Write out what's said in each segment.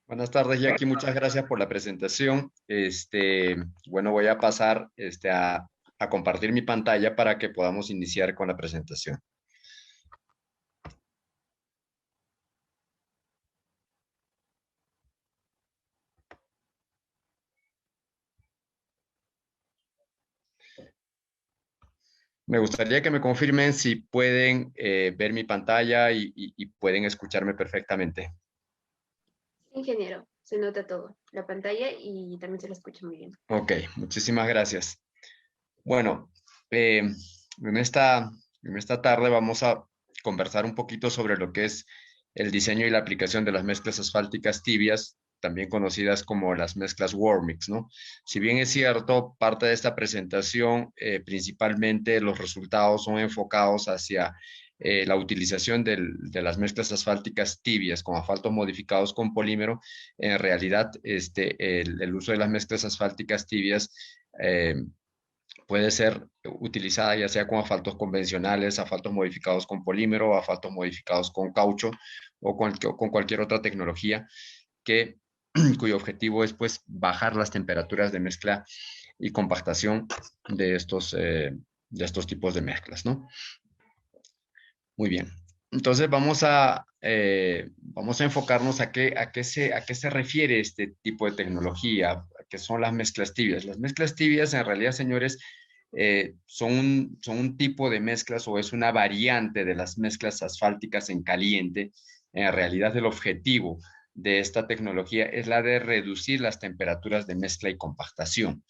Buenas tardes, Jackie. Muchas gracias por la presentación. Bueno, voy a pasar a compartir mi pantalla para que podamos iniciar con la presentación. Me gustaría que me confirmen si pueden ver mi pantalla y pueden escucharme perfectamente. Ingeniero, se nota todo, la pantalla y también se la escucha muy bien. Ok, muchísimas gracias. Bueno, eh, en esta tarde vamos a conversar un poquito sobre lo que es el diseño y la aplicación de las mezclas asfálticas tibias, también conocidas como las mezclas Warmix, ¿no? Si bien es cierto, parte de esta presentación, principalmente los resultados son enfocados hacia la utilización de las mezclas asfálticas tibias con asfaltos modificados con polímero. En realidad, el uso de las mezclas asfálticas tibias eh, puede ser utilizada ya sea con asfaltos convencionales, asfaltos modificados con polímero, asfaltos modificados con caucho o con cualquier otra tecnología que, cuyo objetivo es pues bajar las temperaturas de mezcla y compactación de estos tipos de mezclas, ¿no? Muy bien. Entonces vamos a enfocarnos a qué se refiere este tipo de tecnología, que son las mezclas tibias. Las mezclas tibias, en realidad, señores, son un tipo de mezclas o es una variante de las mezclas asfálticas en caliente. En realidad, el objetivo de esta tecnología es la de reducir las temperaturas de mezcla y compactación.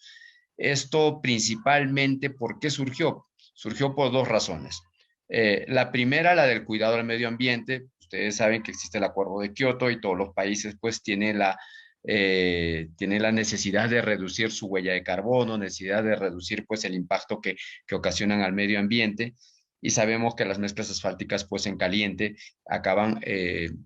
Esto principalmente, ¿por qué surgió? Surgió por dos razones. La primera, la del cuidado al medio ambiente. Ustedes saben que existe el Acuerdo de Kioto y todos los países pues tienen la necesidad de reducir su huella de carbono, necesidad de reducir pues el impacto que ocasionan al medio ambiente. Y sabemos que las mezclas asfálticas pues en caliente acaban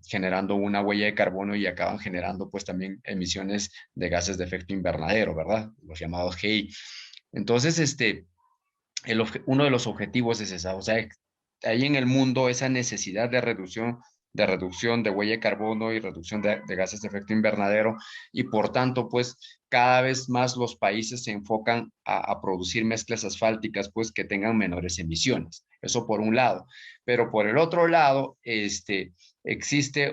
generando una huella de carbono y acaban generando pues también emisiones de gases de efecto invernadero, ¿verdad? Los llamados GI. Entonces, uno de los objetivos es esa, o sea, hay en el mundo esa necesidad de reducción de huella de carbono y reducción de gases de efecto invernadero, y por tanto, pues cada vez más los países se enfocan a producir mezclas asfálticas, pues que tengan menores emisiones. Eso por un lado. Pero por el otro lado, existe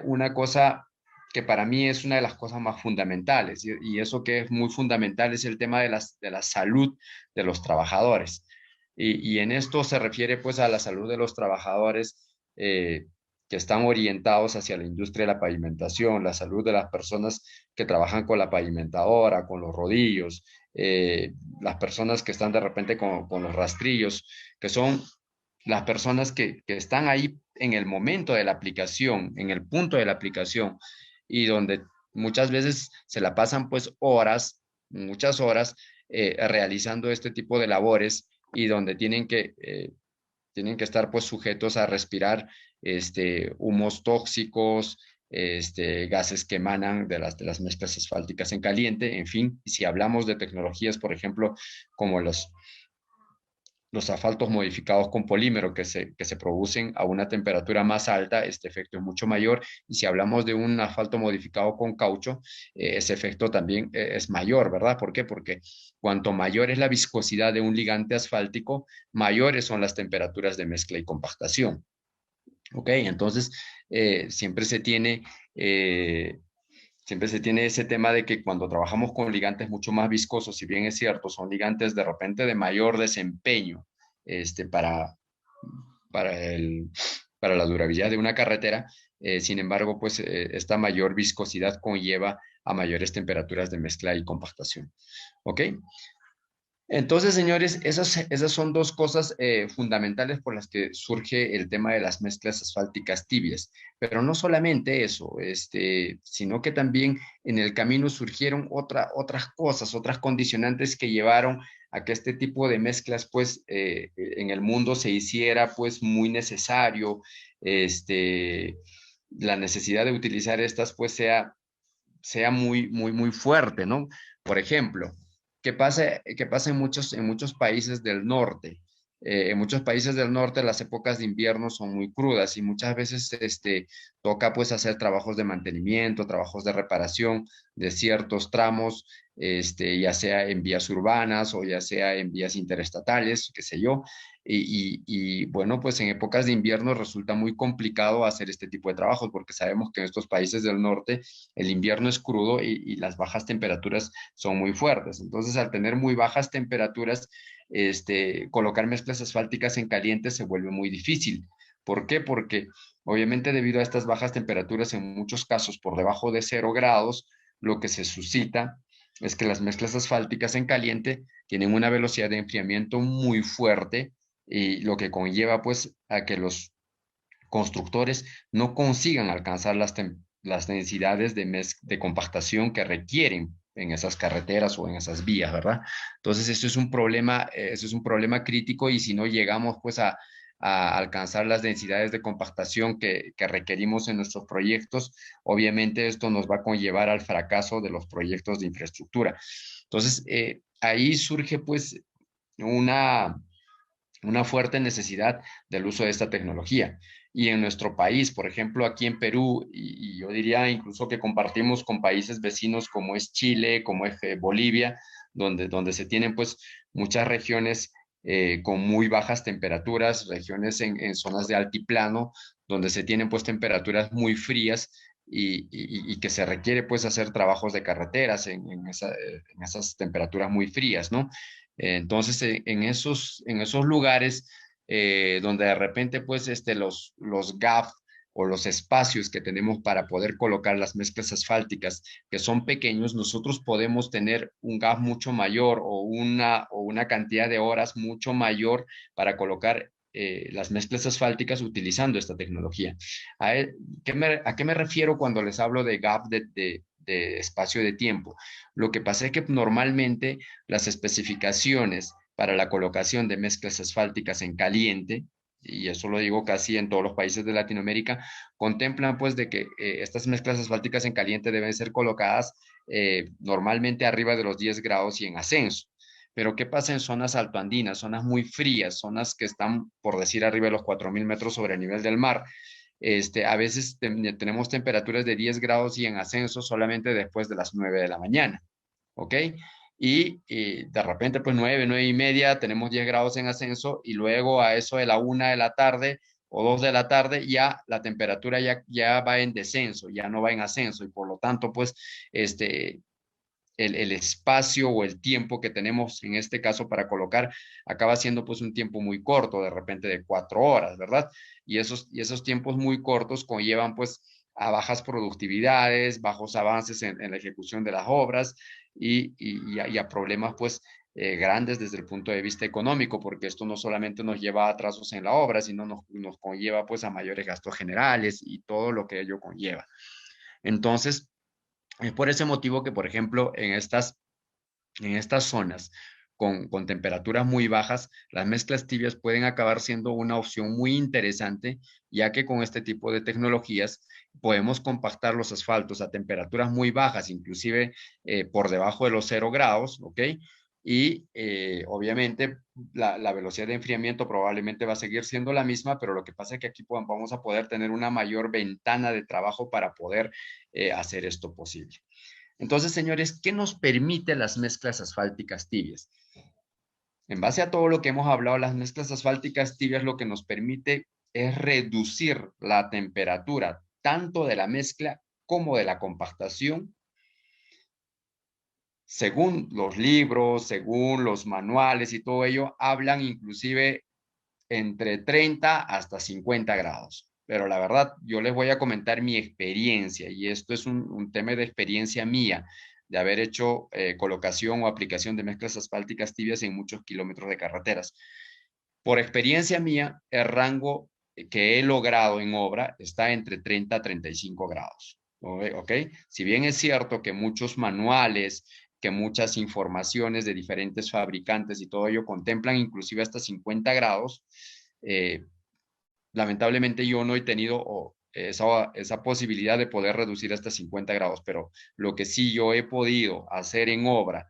una cosa que para mí es una de las cosas más fundamentales, y eso que es muy fundamental es el tema de la salud de los trabajadores. Y en esto se refiere pues a la salud de los trabajadores que están orientados hacia la industria de la pavimentación, la salud de las personas que trabajan con la pavimentadora, con los rodillos, las personas que están de repente con los rastrillos, que son las personas que están ahí en el momento de la aplicación, en el punto de la aplicación, y donde muchas veces se la pasan pues horas, muchas horas, realizando este tipo de labores, y donde tienen que estar pues sujetos a respirar humos tóxicos, gases que emanan de las mezclas asfálticas en caliente. En fin, si hablamos de tecnologías, por ejemplo, como los asfaltos modificados con polímero que se producen a una temperatura más alta, este efecto es mucho mayor. Y si hablamos de un asfalto modificado con caucho, ese efecto también es mayor, ¿verdad? ¿Por qué? Porque cuanto mayor es la viscosidad de un ligante asfáltico, mayores son las temperaturas de mezcla y compactación. ¿Ok? Entonces, siempre se tiene... Siempre se tiene ese tema de que cuando trabajamos con ligantes mucho más viscosos, si bien es cierto, son ligantes de repente de mayor desempeño este, para, para, el, para la durabilidad de una carretera. Sin embargo, pues esta mayor viscosidad conlleva a mayores temperaturas de mezcla y compactación. ¿Ok? Entonces, señores, esas son dos cosas fundamentales por las que surge el tema de las mezclas asfálticas tibias. Pero no solamente eso, sino que también en el camino surgieron otras cosas, otras condicionantes que llevaron a que este tipo de mezclas, pues, en el mundo se hiciera, pues, muy necesario. La necesidad de utilizar estas, pues, sea muy, muy, muy fuerte, ¿no? Por ejemplo, ¿qué pasa en muchos países del norte? En muchos países del norte las épocas de invierno son muy crudas y muchas veces toca pues hacer trabajos de mantenimiento, trabajos de reparación de ciertos tramos, ya sea en vías urbanas o ya sea en vías interestatales, qué sé yo. Bueno, pues en épocas de invierno resulta muy complicado hacer este tipo de trabajos porque sabemos que en estos países del norte el invierno es crudo y las bajas temperaturas son muy fuertes. Entonces, al tener muy bajas temperaturas, colocar mezclas asfálticas en caliente se vuelve muy difícil. ¿Por qué? Porque obviamente debido a estas bajas temperaturas, en muchos casos por debajo de 0 grados, lo que se suscita es que las mezclas asfálticas en caliente tienen una velocidad de enfriamiento muy fuerte y lo que conlleva pues a que los constructores no consigan alcanzar las densidades de compactación que requieren en esas carreteras o en esas vías, ¿verdad? Entonces, eso es un problema crítico y si no llegamos pues a alcanzar las densidades de compactación que requerimos en nuestros proyectos, obviamente esto nos va a conllevar al fracaso de los proyectos de infraestructura. Entonces, ahí surge pues una, una fuerte necesidad del uso de esta tecnología. Y en nuestro país, por ejemplo, aquí en Perú, y yo diría incluso que compartimos con países vecinos como es Chile, como es Bolivia, donde se tienen pues muchas regiones con muy bajas temperaturas, regiones en zonas de altiplano, donde se tienen pues temperaturas muy frías y que se requiere pues hacer trabajos de carreteras en esas temperaturas muy frías, ¿no? Entonces, en esos lugares donde de repente, pues, los GAF o los espacios que tenemos para poder colocar las mezclas asfálticas, que son pequeños, nosotros podemos tener un GAF mucho mayor o una cantidad de horas mucho mayor para colocar las mezclas asfálticas utilizando esta tecnología. ¿A, a qué me refiero cuando les hablo de GAF de espacio de tiempo? Lo que pasa es que normalmente las especificaciones para la colocación de mezclas asfálticas en caliente, y eso lo digo casi en todos los países de Latinoamérica, contemplan pues de que estas mezclas asfálticas en caliente deben ser colocadas normalmente arriba de los 10 grados y en ascenso. Pero ¿qué pasa en zonas altoandinas, zonas muy frías, zonas que están, por decir, arriba de los 4.000 metros sobre el nivel del mar? A veces tenemos temperaturas de 10 grados y en ascenso solamente después de las 9 de la mañana. ¿Ok? Y de repente, pues 9, 9:30, tenemos 10 grados en ascenso y luego a eso de la 1 de la tarde o 2 de la tarde ya la temperatura ya va en descenso, ya no va en ascenso y por lo tanto, pues el espacio o el tiempo que tenemos en este caso para colocar acaba siendo pues un tiempo muy corto, de repente de 4 horas, ¿verdad? Y esos tiempos muy cortos conllevan pues a bajas productividades, bajos avances en la ejecución de las obras y a problemas pues grandes desde el punto de vista económico, porque esto no solamente nos lleva a atrasos en la obra, sino nos conlleva pues a mayores gastos generales y todo lo que ello conlleva. Entonces, es por ese motivo que, por ejemplo, en estas zonas con temperaturas muy bajas, las mezclas tibias pueden acabar siendo una opción muy interesante, ya que con este tipo de tecnologías podemos compactar los asfaltos a temperaturas muy bajas, inclusive por debajo de los 0 grados, ¿ok? Y obviamente la velocidad de enfriamiento probablemente va a seguir siendo la misma, pero lo que pasa es que aquí vamos a poder tener una mayor ventana de trabajo para poder hacer esto posible. Entonces, señores, ¿qué nos permite las mezclas asfálticas tibias? En base a todo lo que hemos hablado, las mezclas asfálticas tibias lo que nos permite es reducir la temperatura tanto de la mezcla como de la compactación, según los libros, según los manuales y todo ello, hablan inclusive entre 30 hasta 50 grados. Pero la verdad, yo les voy a comentar mi experiencia y esto es un tema de experiencia mía, de haber hecho colocación o aplicación de mezclas asfálticas tibias en muchos kilómetros de carreteras. Por experiencia mía, el rango que he logrado en obra está entre 30 a 35 grados. ¿Ok? Si bien es cierto que muchos manuales, que muchas informaciones de diferentes fabricantes y todo ello contemplan inclusive hasta 50 grados, eh, lamentablemente yo no he tenido esa posibilidad de poder reducir hasta 50 grados, pero lo que sí yo he podido hacer en obra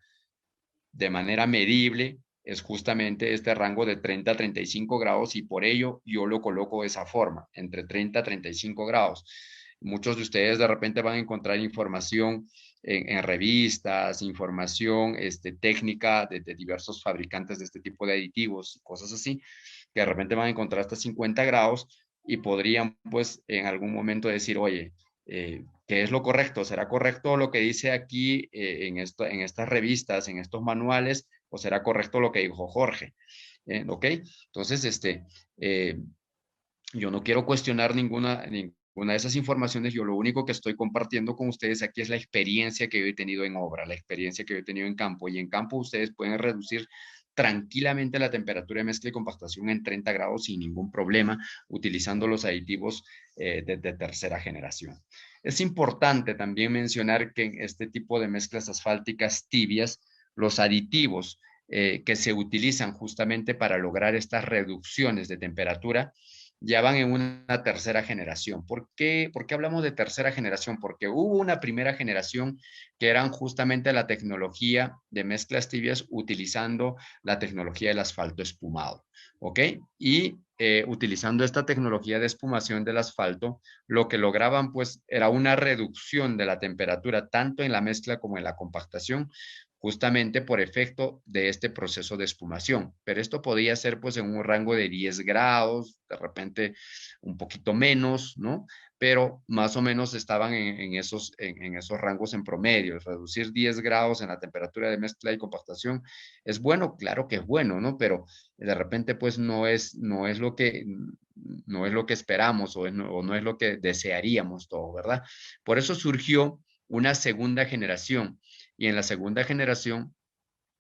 de manera medible es justamente este rango de 30 a 35 grados y por ello yo lo coloco de esa forma, entre 30 a 35 grados. Muchos de ustedes de repente van a encontrar información en revistas, información técnica de diversos fabricantes de este tipo de aditivos, cosas así, que de repente van a encontrar hasta 50 grados y podrían pues en algún momento decir, oye, ¿qué es lo correcto? ¿Será correcto lo que dice aquí en estas revistas, en estos manuales, o será correcto lo que dijo Jorge? ¿Ok? Entonces, eh, yo no quiero cuestionar ninguna de esas informaciones. Yo lo único que estoy compartiendo con ustedes aquí es la experiencia que yo he tenido en obra, la experiencia que yo he tenido en campo. Y en campo ustedes pueden reducir tranquilamente la temperatura de mezcla y compactación en 30 grados sin ningún problema, utilizando los aditivos de tercera generación. Es importante también mencionar que en este tipo de mezclas asfálticas tibias, los aditivos que se utilizan justamente para lograr estas reducciones de temperatura ya van en una tercera generación. ¿Por qué hablamos de tercera generación? Porque hubo una primera generación que eran justamente la tecnología de mezclas tibias utilizando la tecnología del asfalto espumado, ¿ok? Y utilizando esta tecnología de espumación del asfalto, lo que lograban pues era una reducción de la temperatura tanto en la mezcla como en la compactación, justamente por efecto de este proceso de espumación. Pero esto podía ser pues en un rango de 10 grados, de repente un poquito menos, ¿no? Pero más o menos estaban en esos rangos en promedio. Reducir 10 grados en la temperatura de mezcla y compactación es bueno, claro que es bueno, ¿no? Pero de repente pues no es lo que esperamos o no es lo que desearíamos todo, ¿verdad? Por eso surgió una segunda generación y en la segunda generación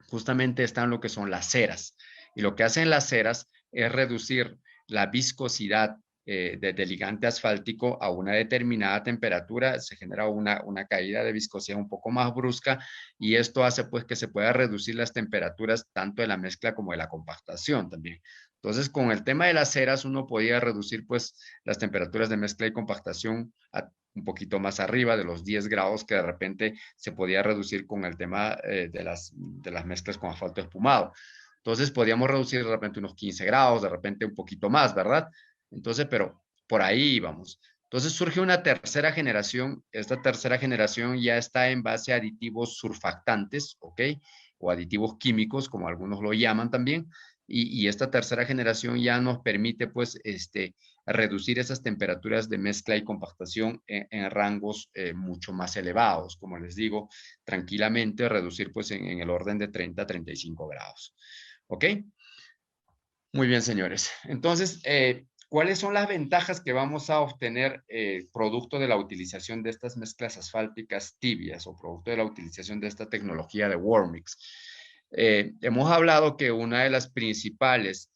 justamente están lo que son las ceras. Y lo que hacen las ceras es reducir la viscosidad del ligante asfáltico a una determinada temperatura, se genera una caída de viscosidad un poco más brusca y esto hace pues que se pueda reducir las temperaturas tanto de la mezcla como de la compactación también. Entonces, con el tema de las ceras, uno podía reducir pues las temperaturas de mezcla y compactación a un poquito más arriba de los 10 grados que de repente se podía reducir con el tema de las mezclas con asfalto espumado. Entonces podíamos reducir de repente unos 15 grados, de repente un poquito más, ¿verdad? Entonces, pero por ahí íbamos. Entonces surge una tercera generación. Esta tercera generación ya está en base a aditivos surfactantes, ¿ok? O aditivos químicos, como algunos lo llaman también. Y esta tercera generación ya nos permite, pues, reducir esas temperaturas de mezcla y compactación rangos mucho más elevados, como les digo, tranquilamente reducir pues en el orden de 30 a 35 grados. ¿Ok? Muy bien, señores. Entonces, ¿cuáles son las ventajas que vamos a obtener producto de la utilización de estas mezclas asfálticas tibias o producto de la utilización de esta tecnología de Warmix? Hemos hablado que una de las principales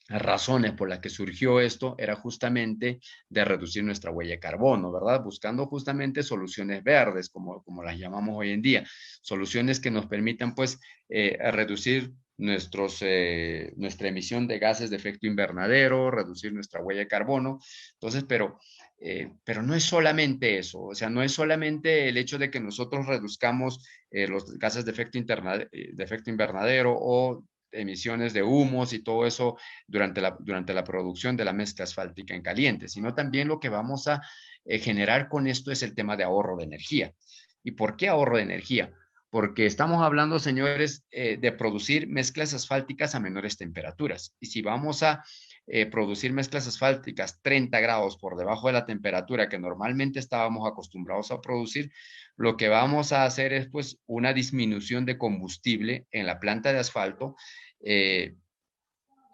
razones por las que surgió esto era justamente de reducir nuestra huella de carbono, ¿verdad? Buscando justamente soluciones verdes, como las llamamos hoy en día, soluciones que nos permitan, pues, reducir nuestra emisión de gases de efecto invernadero, reducir nuestra huella de carbono. Entonces, pero no es solamente eso, o sea, no es solamente el hecho de que nosotros reduzcamos los gases de efecto invernadero o emisiones de humos y todo eso durante la producción de la mezcla asfáltica en caliente, sino también lo que vamos a generar con esto es el tema de ahorro de energía. ¿Y por qué ahorro de energía? Porque estamos hablando, señores, de producir mezclas asfálticas a menores temperaturas. Y si vamos a producir mezclas asfálticas 30 grados por debajo de la temperatura que normalmente estábamos acostumbrados a producir, lo que vamos a hacer es pues una disminución de combustible en la planta de asfalto eh,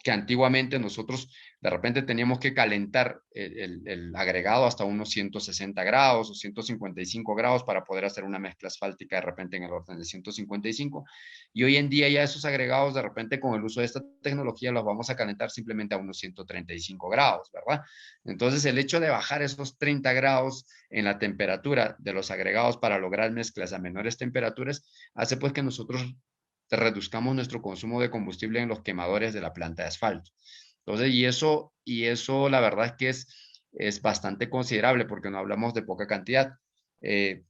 que antiguamente nosotros de repente teníamos que calentar el agregado hasta unos 160 grados o 155 grados para poder hacer una mezcla asfáltica de repente en el orden de 155. Y hoy en día ya esos agregados de repente con el uso de esta tecnología los vamos a calentar simplemente a unos 135 grados, ¿verdad? Entonces el hecho de bajar esos 30 grados en la temperatura de los agregados para lograr mezclas a menores temperaturas hace pues que nosotros reduzcamos nuestro consumo de combustible en los quemadores de la planta de asfalto. Entonces, y eso la verdad es que es bastante considerable porque no hablamos de poca cantidad.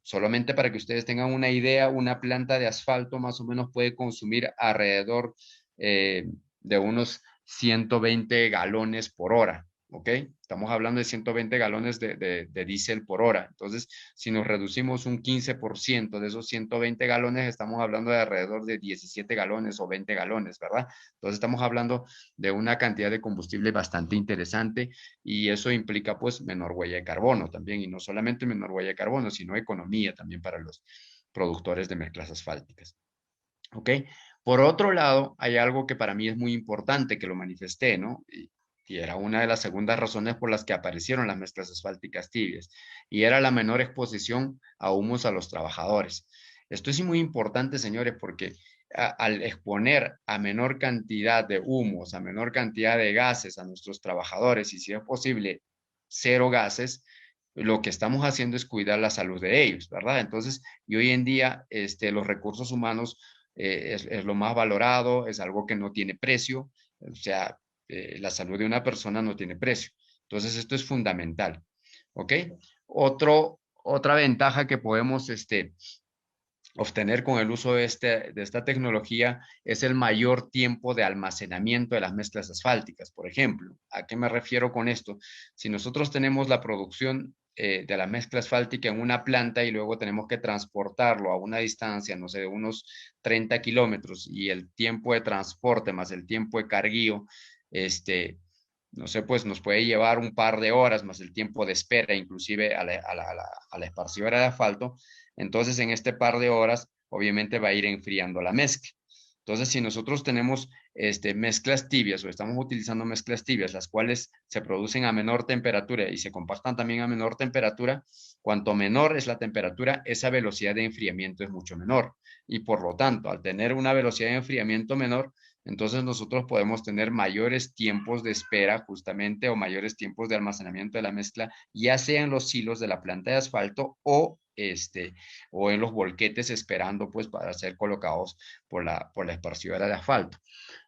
Solamente para que ustedes tengan una idea, una planta de asfalto más o menos puede consumir alrededor de unos 120 galones por hora. ¿Ok? Estamos hablando de 120 galones de diésel por hora. Entonces, si nos reducimos un 15% de esos 120 galones, estamos hablando de alrededor de 17 galones o 20 galones, ¿verdad? Entonces, estamos hablando de una cantidad de combustible bastante interesante y eso implica pues menor huella de carbono también, y no solamente menor huella de carbono, sino economía también para los productores de mezclas asfálticas. ¿Ok? Por otro lado, hay algo que para mí es muy importante, que lo manifesté, ¿no? Y era una de las segundas razones por las que aparecieron las mezclas asfálticas tibias, y era la menor exposición a humos a los trabajadores. Esto es muy importante, señores, porque al exponer a menor cantidad de humos, a menor cantidad de gases a nuestros trabajadores, y si es posible, cero gases, lo que estamos haciendo es cuidar la salud de ellos, ¿verdad? Entonces, y hoy en día, los recursos humanos es lo más valorado, es algo que no tiene precio, o sea, la salud de una persona no tiene precio. Entonces, esto es fundamental, ¿ok? Otra ventaja que podemos obtener con el uso de esta tecnología es el mayor tiempo de almacenamiento de las mezclas asfálticas. Por ejemplo, ¿a qué me refiero con esto? Si nosotros tenemos la producción de la mezcla asfáltica en una planta y luego tenemos que transportarlo a una distancia, no sé, de unos 30 kilómetros, y el tiempo de transporte más el tiempo de carguío, no sé, pues nos puede llevar un par de horas más el tiempo de espera, inclusive a la esparcidora de asfalto. Entonces, en este par de horas, obviamente va a ir enfriando la mezcla. Entonces, si nosotros tenemos mezclas tibias o estamos utilizando mezclas tibias, las cuales se producen a menor temperatura y se compactan también a menor temperatura, cuanto menor es la temperatura, esa velocidad de enfriamiento es mucho menor. Y por lo tanto, al tener una velocidad de enfriamiento menor, entonces nosotros podemos tener mayores tiempos de espera justamente, o mayores tiempos de almacenamiento de la mezcla, ya sea en los silos de la planta de asfalto o en los volquetes esperando pues para ser colocados por la esparcidora de asfalto.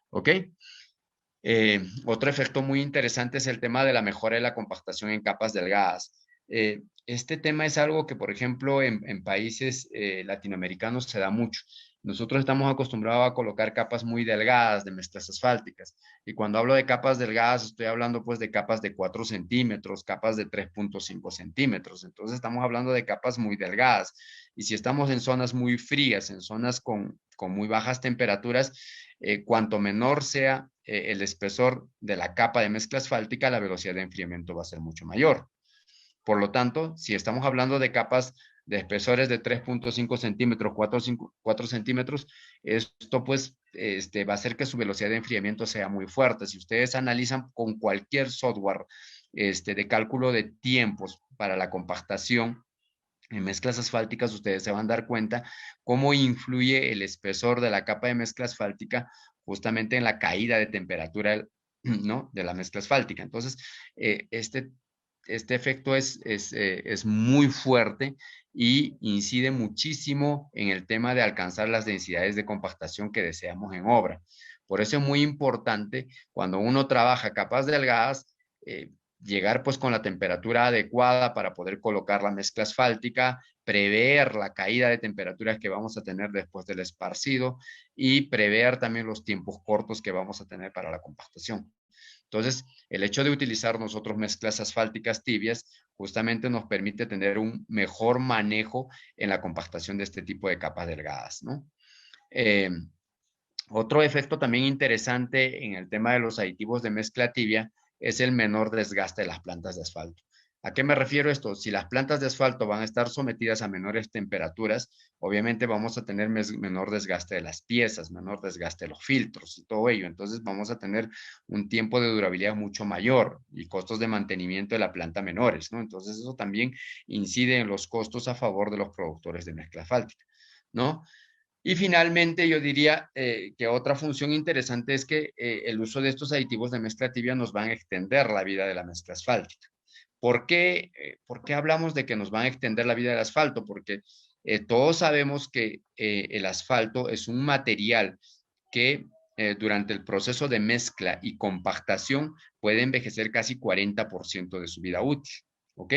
¿Ok? Otro efecto muy interesante es el tema de la mejora de la compactación en capas delgadas. Este tema es algo que, por ejemplo, en países latinoamericanos se da mucho. Nosotros estamos acostumbrados a colocar capas muy delgadas de mezclas asfálticas. Y cuando hablo de capas delgadas, estoy hablando pues de capas de 4 centímetros, capas de 3.5 centímetros. Entonces estamos hablando de capas muy delgadas. Y si estamos en zonas muy frías, en zonas con muy bajas temperaturas, cuanto menor sea el espesor de la capa de mezcla asfáltica, la velocidad de enfriamiento va a ser mucho mayor. Por lo tanto, si estamos hablando de capas de espesores de 3.5 centímetros, 4 centímetros, esto pues va a hacer que su velocidad de enfriamiento sea muy fuerte. Si ustedes analizan con cualquier software de cálculo de tiempos para la compactación en mezclas asfálticas, ustedes se van a dar cuenta cómo influye el espesor de la capa de mezcla asfáltica justamente en la caída de temperatura, ¿no?, de la mezcla asfáltica. Entonces, este efecto es muy fuerte y incide muchísimo en el tema de alcanzar las densidades de compactación que deseamos en obra. Por eso es muy importante cuando uno trabaja capas delgadas, llegar pues con la temperatura adecuada para poder colocar la mezcla asfáltica, prever la caída de temperaturas que vamos a tener después del esparcido y prever también los tiempos cortos que vamos a tener para la compactación. Entonces, el hecho de utilizar nosotros mezclas asfálticas tibias justamente nos permite tener un mejor manejo en la compactación de este tipo de capas delgadas, ¿no? Otro efecto también interesante en el tema de los aditivos de mezcla tibia es el menor desgaste de las plantas de asfalto. ¿A qué me refiero esto? Si las plantas de asfalto van a estar sometidas a menores temperaturas, obviamente vamos a tener menor desgaste de las piezas, menor desgaste de los filtros y todo ello. Entonces vamos a tener un tiempo de durabilidad mucho mayor y costos de mantenimiento de la planta menores, ¿no? Entonces eso también incide en los costos a favor de los productores de mezcla asfáltica, ¿no? Y finalmente, yo diría que otra función interesante es que el uso de estos aditivos de mezcla tibia nos van a extender la vida de la mezcla asfáltica. ¿Por qué hablamos de que nos van a extender la vida del asfalto? Porque todos sabemos que el asfalto es un material que durante el proceso de mezcla y compactación puede envejecer casi 40% de su vida útil. ¿Ok?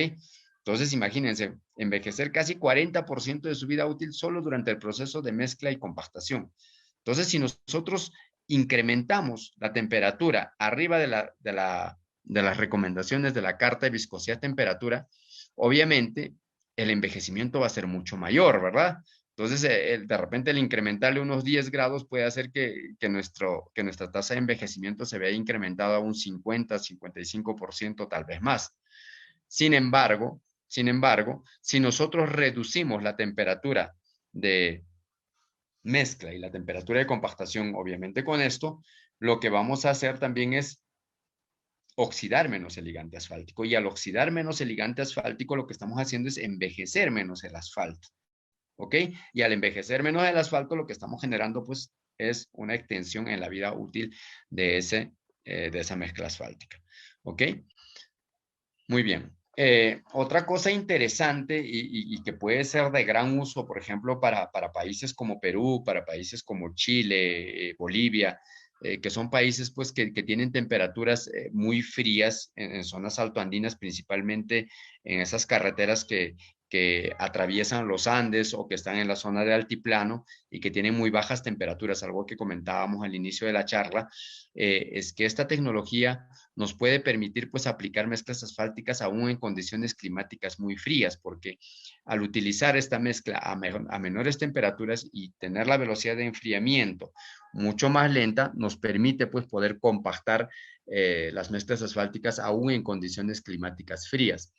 Entonces, imagínense, envejecer casi 40% de su vida útil solo durante el proceso de mezcla y compactación. Entonces, si nosotros incrementamos la temperatura arriba de las recomendaciones de la carta de viscosidad-temperatura, obviamente el envejecimiento va a ser mucho mayor, ¿verdad? Entonces, de repente el incrementarle unos 10 grados puede hacer que nuestra tasa de envejecimiento se vea incrementada a un 50, 55%, tal vez más. Sin embargo, si nosotros reducimos la temperatura de mezcla y la temperatura de compactación, obviamente con esto, lo que vamos a hacer también es oxidar menos el ligante asfáltico. Y al oxidar menos el ligante asfáltico, lo que estamos haciendo es envejecer menos el asfalto. ¿Ok? Y al envejecer menos el asfalto, lo que estamos generando, pues, es una extensión en la vida útil de esa mezcla asfáltica. ¿Ok? Muy bien. Otra cosa interesante y que puede ser de gran uso, por ejemplo, para países como Perú, para países como Chile, Bolivia, que son países pues, que tienen temperaturas muy frías en zonas altoandinas, principalmente en esas carreteras que atraviesan los Andes o que están en la zona de altiplano y que tienen muy bajas temperaturas, algo que comentábamos al inicio de la charla, es que esta tecnología nos puede permitir pues aplicar mezclas asfálticas aún en condiciones climáticas muy frías, porque al utilizar esta mezcla a menores temperaturas y tener la velocidad de enfriamiento mucho más lenta, nos permite pues poder compactar las mezclas asfálticas aún en condiciones climáticas frías.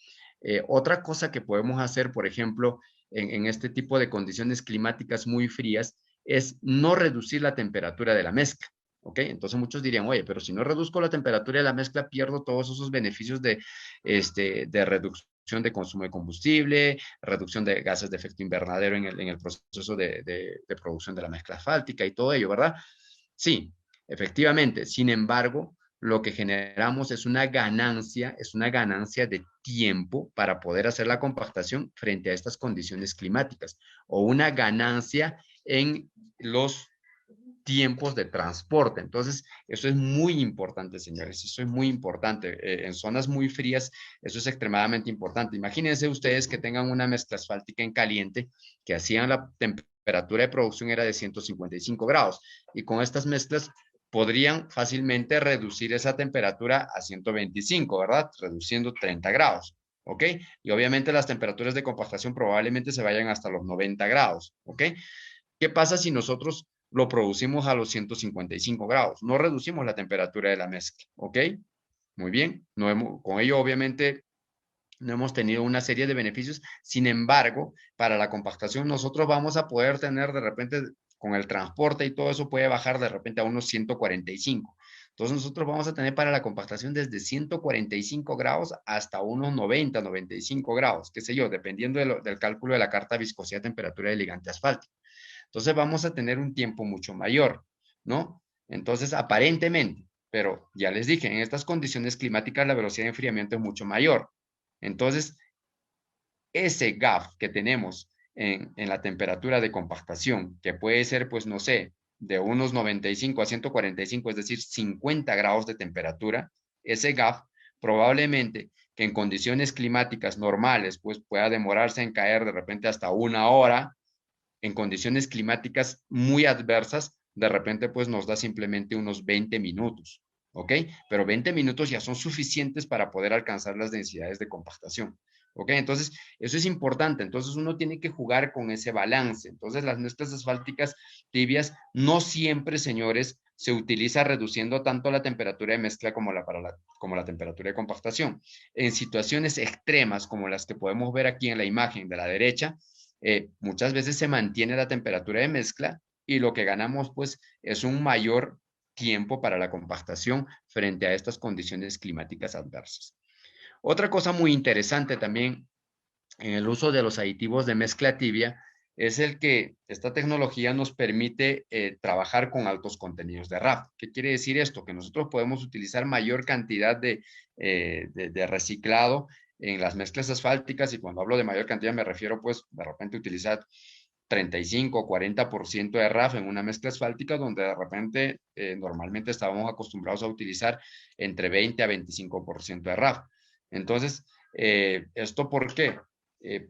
Otra cosa que podemos hacer, por ejemplo, en este tipo de condiciones climáticas muy frías, es no reducir la temperatura de la mezcla. ¿Ok? Entonces muchos dirían, oye, pero si no reduzco la temperatura de la mezcla, pierdo todos esos beneficios de reducción de consumo de combustible, reducción de gases de efecto invernadero en el proceso de producción de la mezcla asfáltica y todo ello, ¿verdad? Sí, efectivamente. Sin embargo, lo que generamos es una ganancia de tiempo para poder hacer la compactación frente a estas condiciones climáticas o una ganancia en los tiempos de transporte. Entonces, eso es muy importante, señores. Eso es muy importante. En zonas muy frías, eso es extremadamente importante. Imagínense ustedes que tengan una mezcla asfáltica en caliente, que hacían la temperatura de producción era de 155 grados. Y con estas mezclas podrían fácilmente reducir esa temperatura a 125, ¿verdad? Reduciendo 30 grados. ¿Ok? Y obviamente las temperaturas de compactación probablemente se vayan hasta los 90 grados. ¿Ok? ¿Qué pasa si nosotros lo producimos a los 155 grados? No reducimos la temperatura de la mezcla, ¿ok? Muy bien. Con ello, obviamente, no hemos tenido una serie de beneficios. Sin embargo, para la compactación, nosotros vamos a poder tener de repente, con el transporte y todo eso, puede bajar de repente a unos 145. Entonces, nosotros vamos a tener para la compactación desde 145 grados hasta unos 90, 95 grados, qué sé yo, dependiendo del cálculo de la carta viscosidad, temperatura del ligante asfáltico. Entonces vamos a tener un tiempo mucho mayor, ¿no? Entonces, aparentemente, pero ya les dije, en estas condiciones climáticas la velocidad de enfriamiento es mucho mayor. Entonces, ese gap que tenemos en la temperatura de compactación, que puede ser, pues, no sé, de unos 95 a 145, es decir, 50 grados de temperatura, ese gap probablemente que en condiciones climáticas normales, pues pueda demorarse en caer de repente hasta una hora, en condiciones climáticas muy adversas, de repente pues nos da simplemente unos 20 minutos, ¿ok? Pero 20 minutos ya son suficientes para poder alcanzar las densidades de compactación, ¿ok? Entonces, eso es importante, entonces uno tiene que jugar con ese balance. Entonces, las mezclas asfálticas tibias no siempre, señores, se utiliza reduciendo tanto la temperatura de mezcla como la temperatura de compactación. En situaciones extremas como las que podemos ver aquí en la imagen de la derecha, muchas veces se mantiene la temperatura de mezcla y lo que ganamos pues es un mayor tiempo para la compactación frente a estas condiciones climáticas adversas. Otra cosa muy interesante también en el uso de los aditivos de mezcla tibia es el que esta tecnología nos permite trabajar con altos contenidos de RAF. ¿Qué quiere decir esto? Que nosotros podemos utilizar mayor cantidad de reciclado en las mezclas asfálticas, y cuando hablo de mayor cantidad me refiero pues de repente utilizar 35 o 40% de RAF en una mezcla asfáltica, donde de repente normalmente estábamos acostumbrados a utilizar entre 20 a 25% de RAF. Entonces, ¿Esto por qué?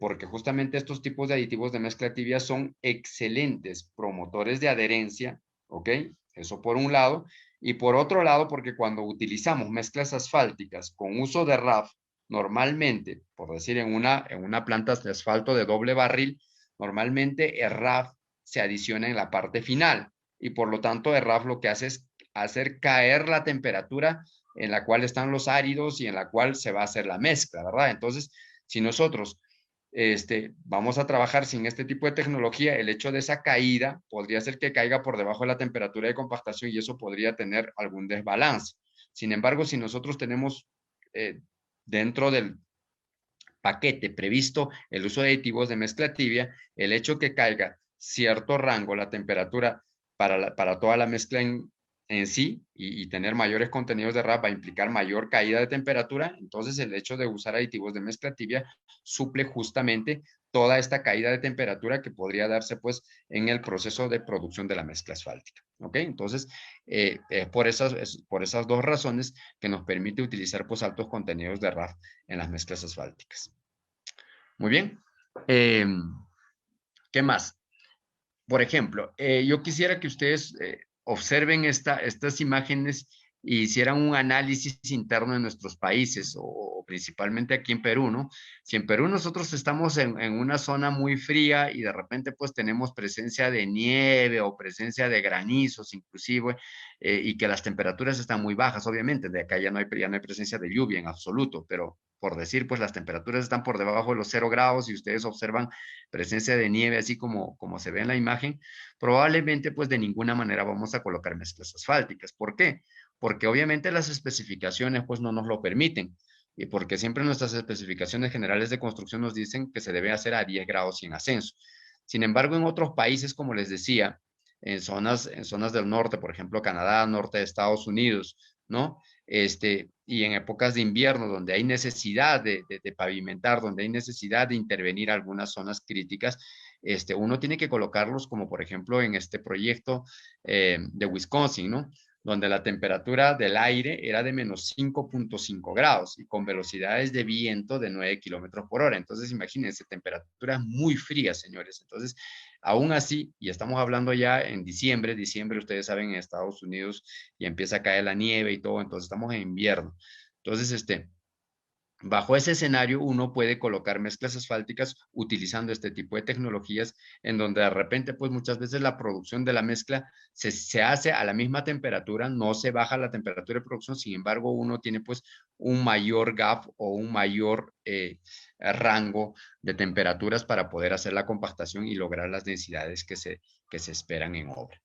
Porque justamente estos tipos de aditivos de mezcla tibia son excelentes promotores de adherencia, ¿ok? Eso por un lado. Y por otro lado, porque cuando utilizamos mezclas asfálticas con uso de RAF, normalmente, por decir, en una planta de asfalto de doble barril, normalmente el RAF se adiciona en la parte final y por lo tanto el RAF lo que hace es hacer caer la temperatura en la cual están los áridos y en la cual se va a hacer la mezcla, ¿verdad? Entonces, si nosotros vamos a trabajar sin este tipo de tecnología, el hecho de esa caída podría ser que caiga por debajo de la temperatura de compactación y eso podría tener algún desbalance. Sin embargo, si nosotros tenemos dentro del paquete previsto el uso de aditivos de mezcla tibia, el hecho que caiga cierto rango la temperatura para toda la mezcla en sí y tener mayores contenidos de RAP va a implicar mayor caída de temperatura, entonces el hecho de usar aditivos de mezcla tibia suple justamente toda esta caída de temperatura que podría darse pues en el proceso de producción de la mezcla asfáltica. ¿Ok? Entonces, por esas dos razones que nos permite utilizar pues altos contenidos de RAF en las mezclas asfálticas. Muy bien. ¿Qué más? Por ejemplo, yo quisiera que ustedes observen estas imágenes y hicieran un análisis interno en nuestros países o principalmente aquí en Perú, ¿no? Si en Perú nosotros estamos en una zona muy fría y de repente pues tenemos presencia de nieve o presencia de granizos inclusive y que las temperaturas están muy bajas, obviamente, de acá ya no hay presencia de lluvia en absoluto, pero por decir pues las temperaturas están por debajo de los 0 grados y ustedes observan presencia de nieve así como se ve en la imagen, probablemente pues de ninguna manera vamos a colocar mezclas asfálticas. ¿Por qué? Porque obviamente las especificaciones pues no nos lo permiten y porque siempre nuestras especificaciones generales de construcción nos dicen que se debe hacer a 10 grados y en ascenso. Sin embargo, en otros países, como les decía, en zonas del norte, por ejemplo, Canadá, norte de Estados Unidos, ¿no? Y en épocas de invierno, donde hay necesidad de pavimentar, donde hay necesidad de intervenir algunas zonas críticas, uno tiene que colocarlos como por ejemplo en este proyecto de Wisconsin, ¿no? Donde la temperatura del aire era de menos 5.5 grados y con velocidades de viento de 9 kilómetros por hora. Entonces, imagínense, temperaturas muy frías, señores. Entonces, aún así, y estamos hablando ya en diciembre, ustedes saben, en Estados Unidos y empieza a caer la nieve y todo, entonces estamos en invierno. Entonces, bajo ese escenario, uno puede colocar mezclas asfálticas utilizando este tipo de tecnologías en donde de repente, pues muchas veces la producción de la mezcla se hace a la misma temperatura, no se baja la temperatura de producción, sin embargo, uno tiene pues un mayor gap o un mayor rango de temperaturas para poder hacer la compactación y lograr las densidades que se esperan en obra.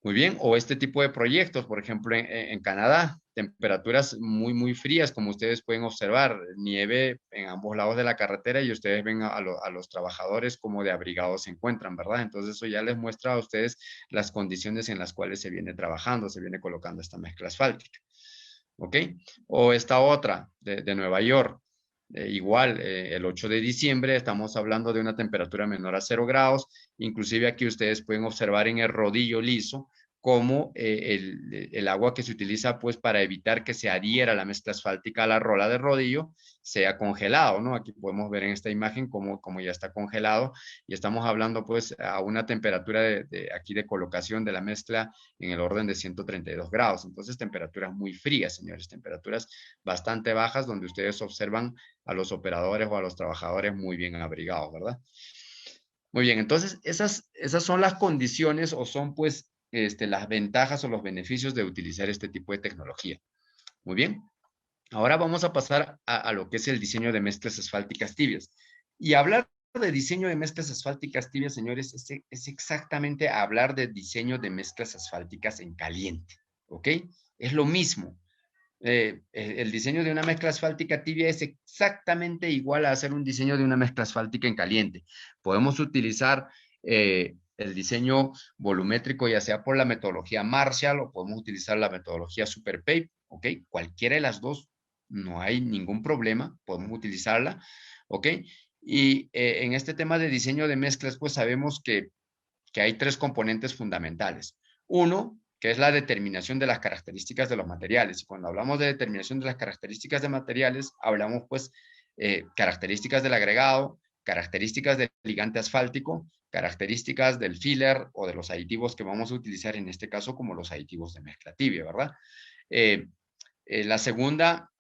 Muy bien, o este tipo de proyectos, por ejemplo, en Canadá, temperaturas muy frías, como ustedes pueden observar, nieve en ambos lados de la carretera y ustedes ven a los trabajadores como de abrigados se encuentran, ¿verdad? Entonces eso ya les muestra a ustedes las condiciones en las cuales se viene trabajando, se viene colocando esta mezcla asfáltica, ¿ok? O esta otra de Nueva York, igual, el 8 de diciembre estamos hablando de una temperatura menor a 0 grados, inclusive aquí ustedes pueden observar en el rodillo liso cómo el agua que se utiliza pues para evitar que se adhiera la mezcla asfáltica a la rola de rodillo sea congelado, ¿no? Aquí podemos ver en esta imagen cómo ya está congelado y estamos hablando pues a una temperatura aquí de colocación de la mezcla en el orden de 132 grados. Entonces temperaturas muy frías, señores, temperaturas bastante bajas donde ustedes observan a los operadores o a los trabajadores muy bien abrigados, ¿verdad? Muy bien, entonces esas son las condiciones o son pues las ventajas o los beneficios de utilizar este tipo de tecnología. Muy bien, ahora vamos a pasar a lo que es el diseño de mezclas asfálticas tibias. Y hablar de diseño de mezclas asfálticas tibias, señores, es exactamente hablar de diseño de mezclas asfálticas en caliente, ¿ok? Es lo mismo. El diseño de una mezcla asfáltica tibia es exactamente igual a hacer un diseño de una mezcla asfáltica en caliente. Podemos utilizar el diseño volumétrico ya sea por la metodología Marshall o podemos utilizar la metodología SuperPape, ¿ok? Cualquiera de las dos, no hay ningún problema, podemos utilizarla, ¿ok? Y en este tema de diseño de mezclas, pues sabemos que hay tres componentes fundamentales. Uno, que es la determinación de las características de los materiales. Y cuando hablamos de determinación de las características de materiales, hablamos pues características del agregado, características del ligante asfáltico, características del filler o de los aditivos que vamos a utilizar en este caso como los aditivos de mezcla tibia, ¿verdad? Eh, la segunda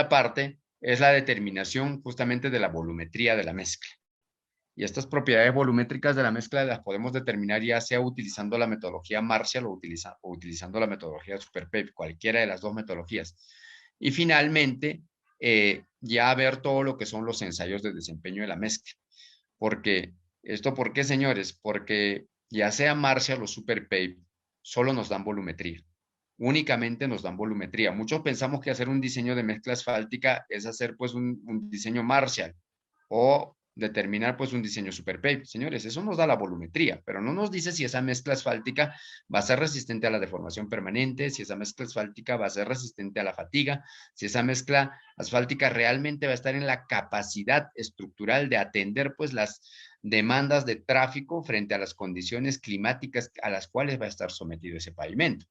parte es la determinación justamente de la volumetría de la mezcla. Y estas propiedades volumétricas de la mezcla las podemos determinar ya sea utilizando la metodología Marshall o utilizando la metodología SuperPape, cualquiera de las dos metodologías. Y finalmente, ya ver todo lo que son los ensayos de desempeño de la mezcla. Porque, ¿por qué, señores? Porque ya sea Marshall o SuperPape, solo nos dan volumetría. Únicamente nos dan volumetría. Muchos pensamos que hacer un diseño de mezcla asfáltica es hacer pues un diseño Marshall o determinar pues un diseño SuperPape. Señores, eso nos da la volumetría, pero no nos dice si esa mezcla asfáltica va a ser resistente a la deformación permanente, si esa mezcla asfáltica va a ser resistente a la fatiga, si esa mezcla asfáltica realmente va a estar en la capacidad estructural de atender pues las demandas de tráfico frente a las condiciones climáticas a las cuales va a estar sometido ese pavimento.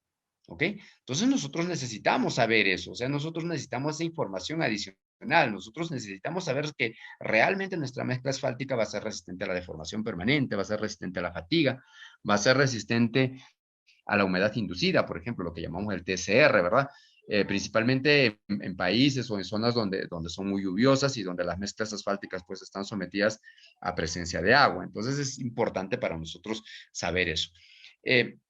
¿Ok? Entonces nosotros necesitamos saber eso, o sea, nosotros necesitamos esa información adicional. Nosotros necesitamos saber que realmente nuestra mezcla asfáltica va a ser resistente a la deformación permanente, va a ser resistente a la fatiga, va a ser resistente a la humedad inducida, por ejemplo, lo que llamamos el TCR, ¿verdad? Principalmente en países o en zonas donde son muy lluviosas y donde las mezclas asfálticas pues están sometidas a presencia de agua. Entonces es importante para nosotros saber eso.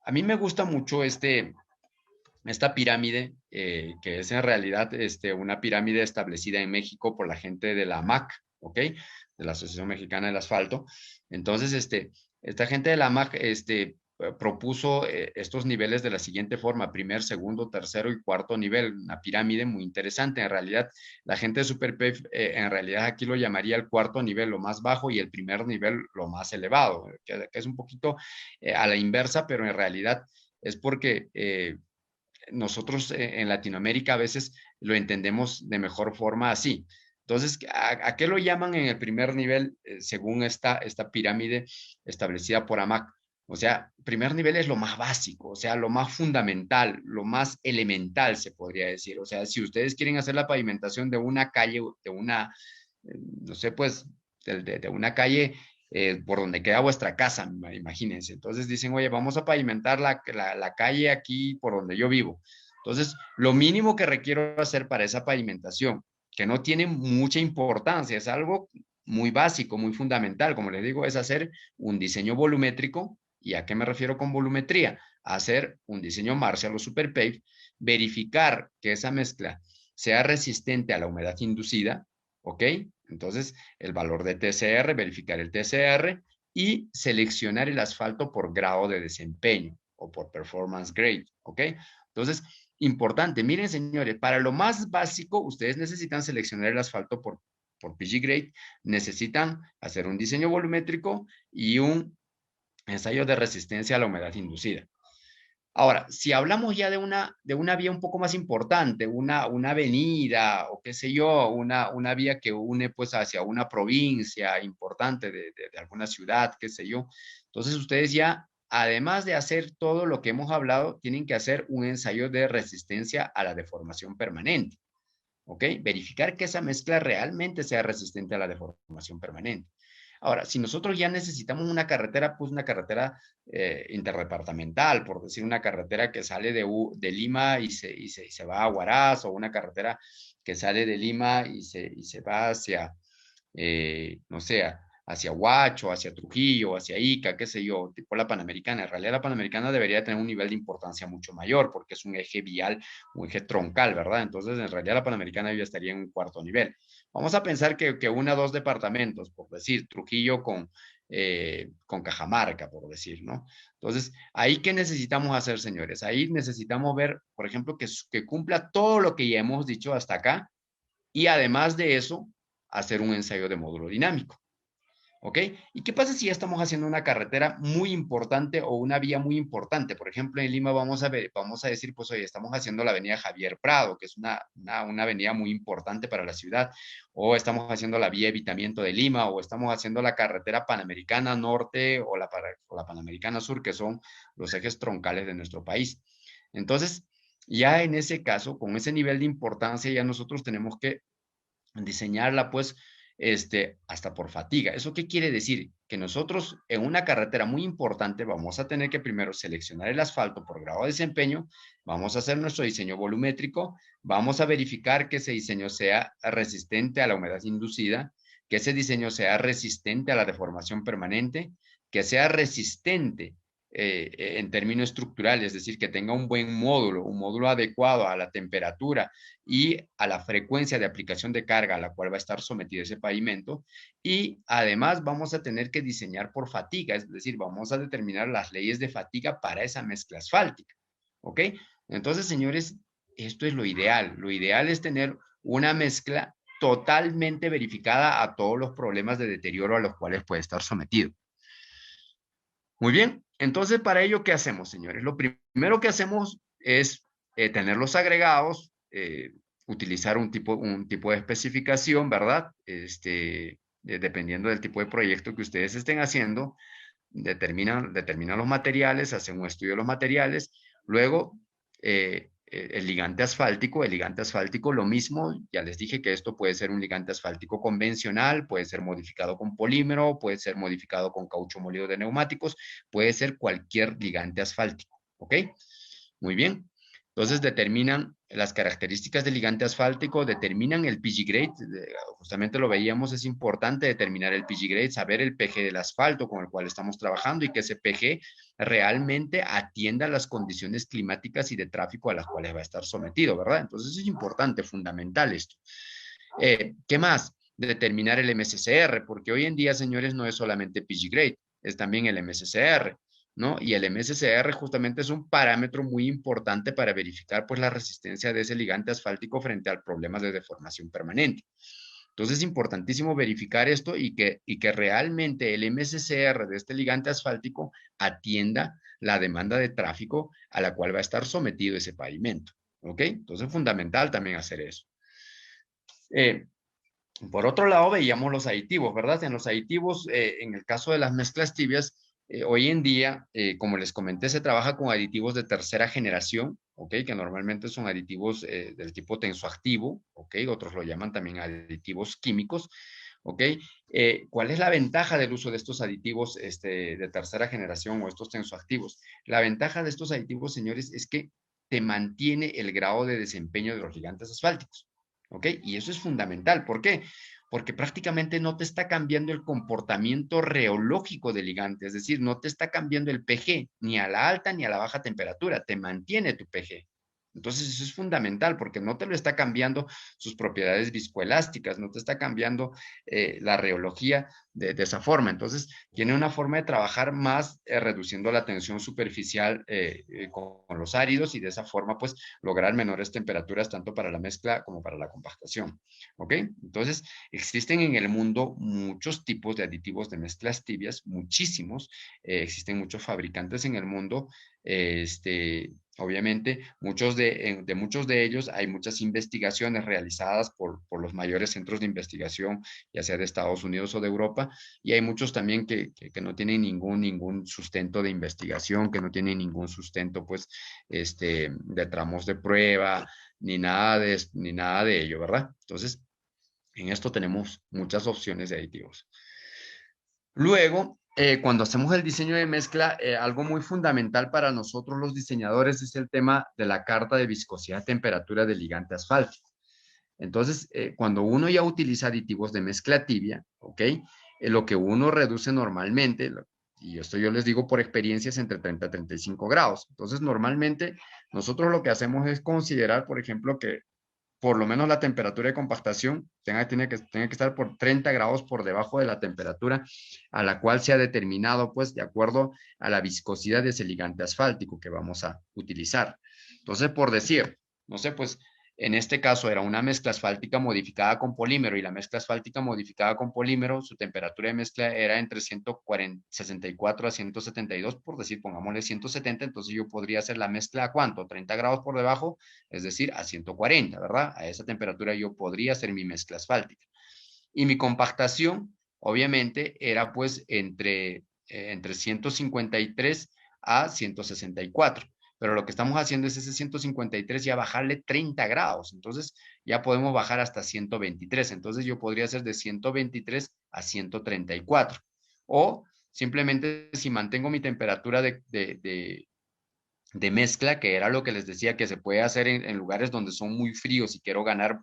A mí me gusta mucho esta pirámide, que es en realidad una pirámide establecida en México por la gente de la AMAC, ¿ok? De la Asociación Mexicana del Asfalto. Entonces, esta gente de la AMAC propuso estos niveles de la siguiente forma: primer, segundo, tercero y cuarto nivel, una pirámide muy interesante. En realidad, la gente de SuperPape, en realidad aquí lo llamaría el cuarto nivel lo más bajo y el primer nivel lo más elevado, que es un poquito a la inversa, pero en realidad es porque nosotros en Latinoamérica a veces lo entendemos de mejor forma así. Entonces, ¿a qué lo llaman en el primer nivel según esta pirámide establecida por AMAC? O sea, primer nivel es lo más básico, o sea, lo más fundamental, lo más elemental, se podría decir. O sea, si ustedes quieren hacer la pavimentación de una calle, de una, no sé, pues, de una calle por donde queda vuestra casa, imagínense. Entonces dicen, oye, vamos a pavimentar la calle aquí por donde yo vivo. Entonces, lo mínimo que requiero hacer para esa pavimentación, que no tiene mucha importancia, es algo muy básico, muy fundamental, como les digo, es hacer un diseño volumétrico. ¿Y a qué me refiero con volumetría? Hacer un diseño Marshall o SuperPave, verificar que esa mezcla sea resistente a la humedad inducida, ¿ok? Entonces, el valor de TCR, verificar el TCR y seleccionar el asfalto por grado de desempeño o por performance grade, ¿ok? Entonces, importante, miren señores, para lo más básico, ustedes necesitan seleccionar el asfalto por PG grade, necesitan hacer un diseño volumétrico y un ensayo de resistencia a la humedad inducida. Ahora, si hablamos ya de una vía un poco más importante, una avenida o qué sé yo, una vía que une pues hacia una provincia importante de alguna ciudad, qué sé yo, entonces ustedes ya, además de hacer todo lo que hemos hablado, tienen que hacer un ensayo de resistencia a la deformación permanente, ¿ok? Verificar que esa mezcla realmente sea resistente a la deformación permanente. Ahora, si nosotros ya necesitamos una carretera, pues una carretera interdepartamental, por decir una carretera que sale de Lima y se va a Huaraz, o una carretera que sale de Lima y se va hacia, no sé, hacia Huacho, hacia Trujillo, hacia Ica, qué sé yo, tipo la Panamericana. En realidad la Panamericana debería tener un nivel de importancia mucho mayor porque es un eje vial, un eje troncal, ¿verdad? Entonces, en realidad la Panamericana ya estaría en un cuarto nivel. Vamos a pensar que una o dos departamentos, por decir, Trujillo con Cajamarca, por decir, ¿no? Entonces, ¿ahí qué necesitamos hacer, señores? Ahí necesitamos ver, por ejemplo, que cumpla todo lo que ya hemos dicho hasta acá y además de eso, hacer un ensayo de módulo dinámico. ¿Ok? ¿Y qué pasa si ya estamos haciendo una carretera muy importante o una vía muy importante? Por ejemplo, en Lima vamos a ver, vamos a decir, pues, oye, estamos haciendo la avenida Javier Prado, que es una avenida muy importante para la ciudad, o estamos haciendo la vía Evitamiento de Lima, o estamos haciendo la carretera Panamericana Norte o la Panamericana Sur, que son los ejes troncales de nuestro país. Entonces, ya en ese caso, con ese nivel de importancia, ya nosotros tenemos que diseñarla, pues, hasta por fatiga. ¿Eso qué quiere decir? Que nosotros en una carretera muy importante vamos a tener que primero seleccionar el asfalto por grado de desempeño, vamos a hacer nuestro diseño volumétrico, vamos a verificar que ese diseño sea resistente a la humedad inducida, que ese diseño sea resistente a la deformación permanente, que sea resistente en términos estructurales, es decir, que tenga un buen módulo, un módulo adecuado a la temperatura y a la frecuencia de aplicación de carga a la cual va a estar sometido ese pavimento. Y además vamos a tener que diseñar por fatiga, es decir, vamos a determinar las leyes de fatiga para esa mezcla asfáltica. ¿Ok? Entonces, señores, esto es lo ideal. Lo ideal es tener una mezcla totalmente verificada a todos los problemas de deterioro a los cuales puede estar sometido. Muy bien, entonces para ello, ¿qué hacemos, señores? Lo primero que hacemos es tener los agregados, utilizar un tipo de especificación, ¿verdad? Dependiendo del tipo de proyecto que ustedes estén haciendo, determinan los materiales, hacen un estudio de los materiales, luego el ligante asfáltico lo mismo, ya les dije que esto puede ser un ligante asfáltico convencional, puede ser modificado con polímero, puede ser modificado con caucho molido de neumáticos, puede ser cualquier ligante asfáltico, ¿ok? Muy bien. Entonces determinan las características del ligante asfáltico, determinan el PG grade, justamente lo veíamos, es importante determinar el PG grade, saber el PG del asfalto con el cual estamos trabajando y que ese PG realmente atienda las condiciones climáticas y de tráfico a las cuales va a estar sometido, ¿verdad? Entonces es importante, fundamental esto. ¿Qué más? Determinar el MSCR, porque hoy en día, señores, no es solamente PG grade, es también el MSCR. ¿No? Y el MSCR justamente es un parámetro muy importante para verificar pues la resistencia de ese ligante asfáltico frente al problema de deformación permanente. Entonces es importantísimo verificar esto y que realmente el MSCR de este ligante asfáltico atienda la demanda de tráfico a la cual va a estar sometido ese pavimento. ¿Ok? Entonces es fundamental también hacer eso. Por otro lado, veíamos los aditivos, ¿verdad? En los aditivos, en el caso de las mezclas tibias, hoy en día, como les comenté, se trabaja con aditivos de tercera generación, ¿ok? Que normalmente son aditivos del tipo tensoactivo, ¿ok? Otros lo llaman también aditivos químicos, ¿ok? ¿Cuál es la ventaja del uso de estos aditivos de tercera generación o estos tensoactivos? La ventaja de estos aditivos, señores, es que te mantiene el grado de desempeño de los ligantes asfálticos. ¿Ok? Y eso es fundamental. ¿Por qué? Porque prácticamente no te está cambiando el comportamiento reológico del ligante, es decir, no te está cambiando el pG ni a la alta ni a la baja temperatura, te mantiene tu pG. Entonces eso es fundamental porque no te lo está cambiando sus propiedades viscoelásticas, no te está cambiando la reología de esa forma. Entonces tiene una forma de trabajar más reduciendo la tensión superficial con los áridos y de esa forma pues lograr menores temperaturas tanto para la mezcla como para la compactación. ¿Ok? Entonces existen en el mundo muchos tipos de aditivos de mezclas tibias, muchísimos. Existen muchos fabricantes en el mundo. Obviamente, muchos de ellos hay muchas investigaciones realizadas por los mayores centros de investigación, ya sea de Estados Unidos o de Europa, y hay muchos también que no tienen ningún sustento de investigación, que no tienen ningún sustento, pues, de tramos de prueba, ni nada de ello, ¿verdad? Entonces, en esto tenemos muchas opciones de aditivos. Luego, cuando hacemos el diseño de mezcla, algo muy fundamental para nosotros los diseñadores es el tema de la carta de viscosidad temperatura del ligante asfáltico. Entonces, cuando uno ya utiliza aditivos de mezcla tibia, ¿ok? Lo que uno reduce normalmente, y esto yo les digo por experiencias, entre 30 y 35 grados. Entonces, normalmente nosotros lo que hacemos es considerar, por ejemplo, que por lo menos la temperatura de compactación tiene que estar por 30 grados por debajo de la temperatura a la cual se ha determinado, pues, de acuerdo a la viscosidad de ese ligante asfáltico que vamos a utilizar. Entonces, por decir, no sé, pues, En este caso era una mezcla asfáltica modificada con polímero y la mezcla asfáltica modificada con polímero, su temperatura de mezcla era entre 164 a 172, por decir, pongámosle 170, entonces yo podría hacer la mezcla a ¿cuánto? 30 grados por debajo, es decir, a 140, ¿verdad? A esa temperatura yo podría hacer mi mezcla asfáltica. Y mi compactación, obviamente, era pues entre 153 a 164. Pero lo que estamos haciendo es ese 153 ya bajarle 30 grados. Entonces ya podemos bajar hasta 123. Entonces yo podría hacer de 123 a 134. O simplemente si mantengo mi temperatura de mezcla, que era lo que les decía que se puede hacer en lugares donde son muy fríos y quiero ganar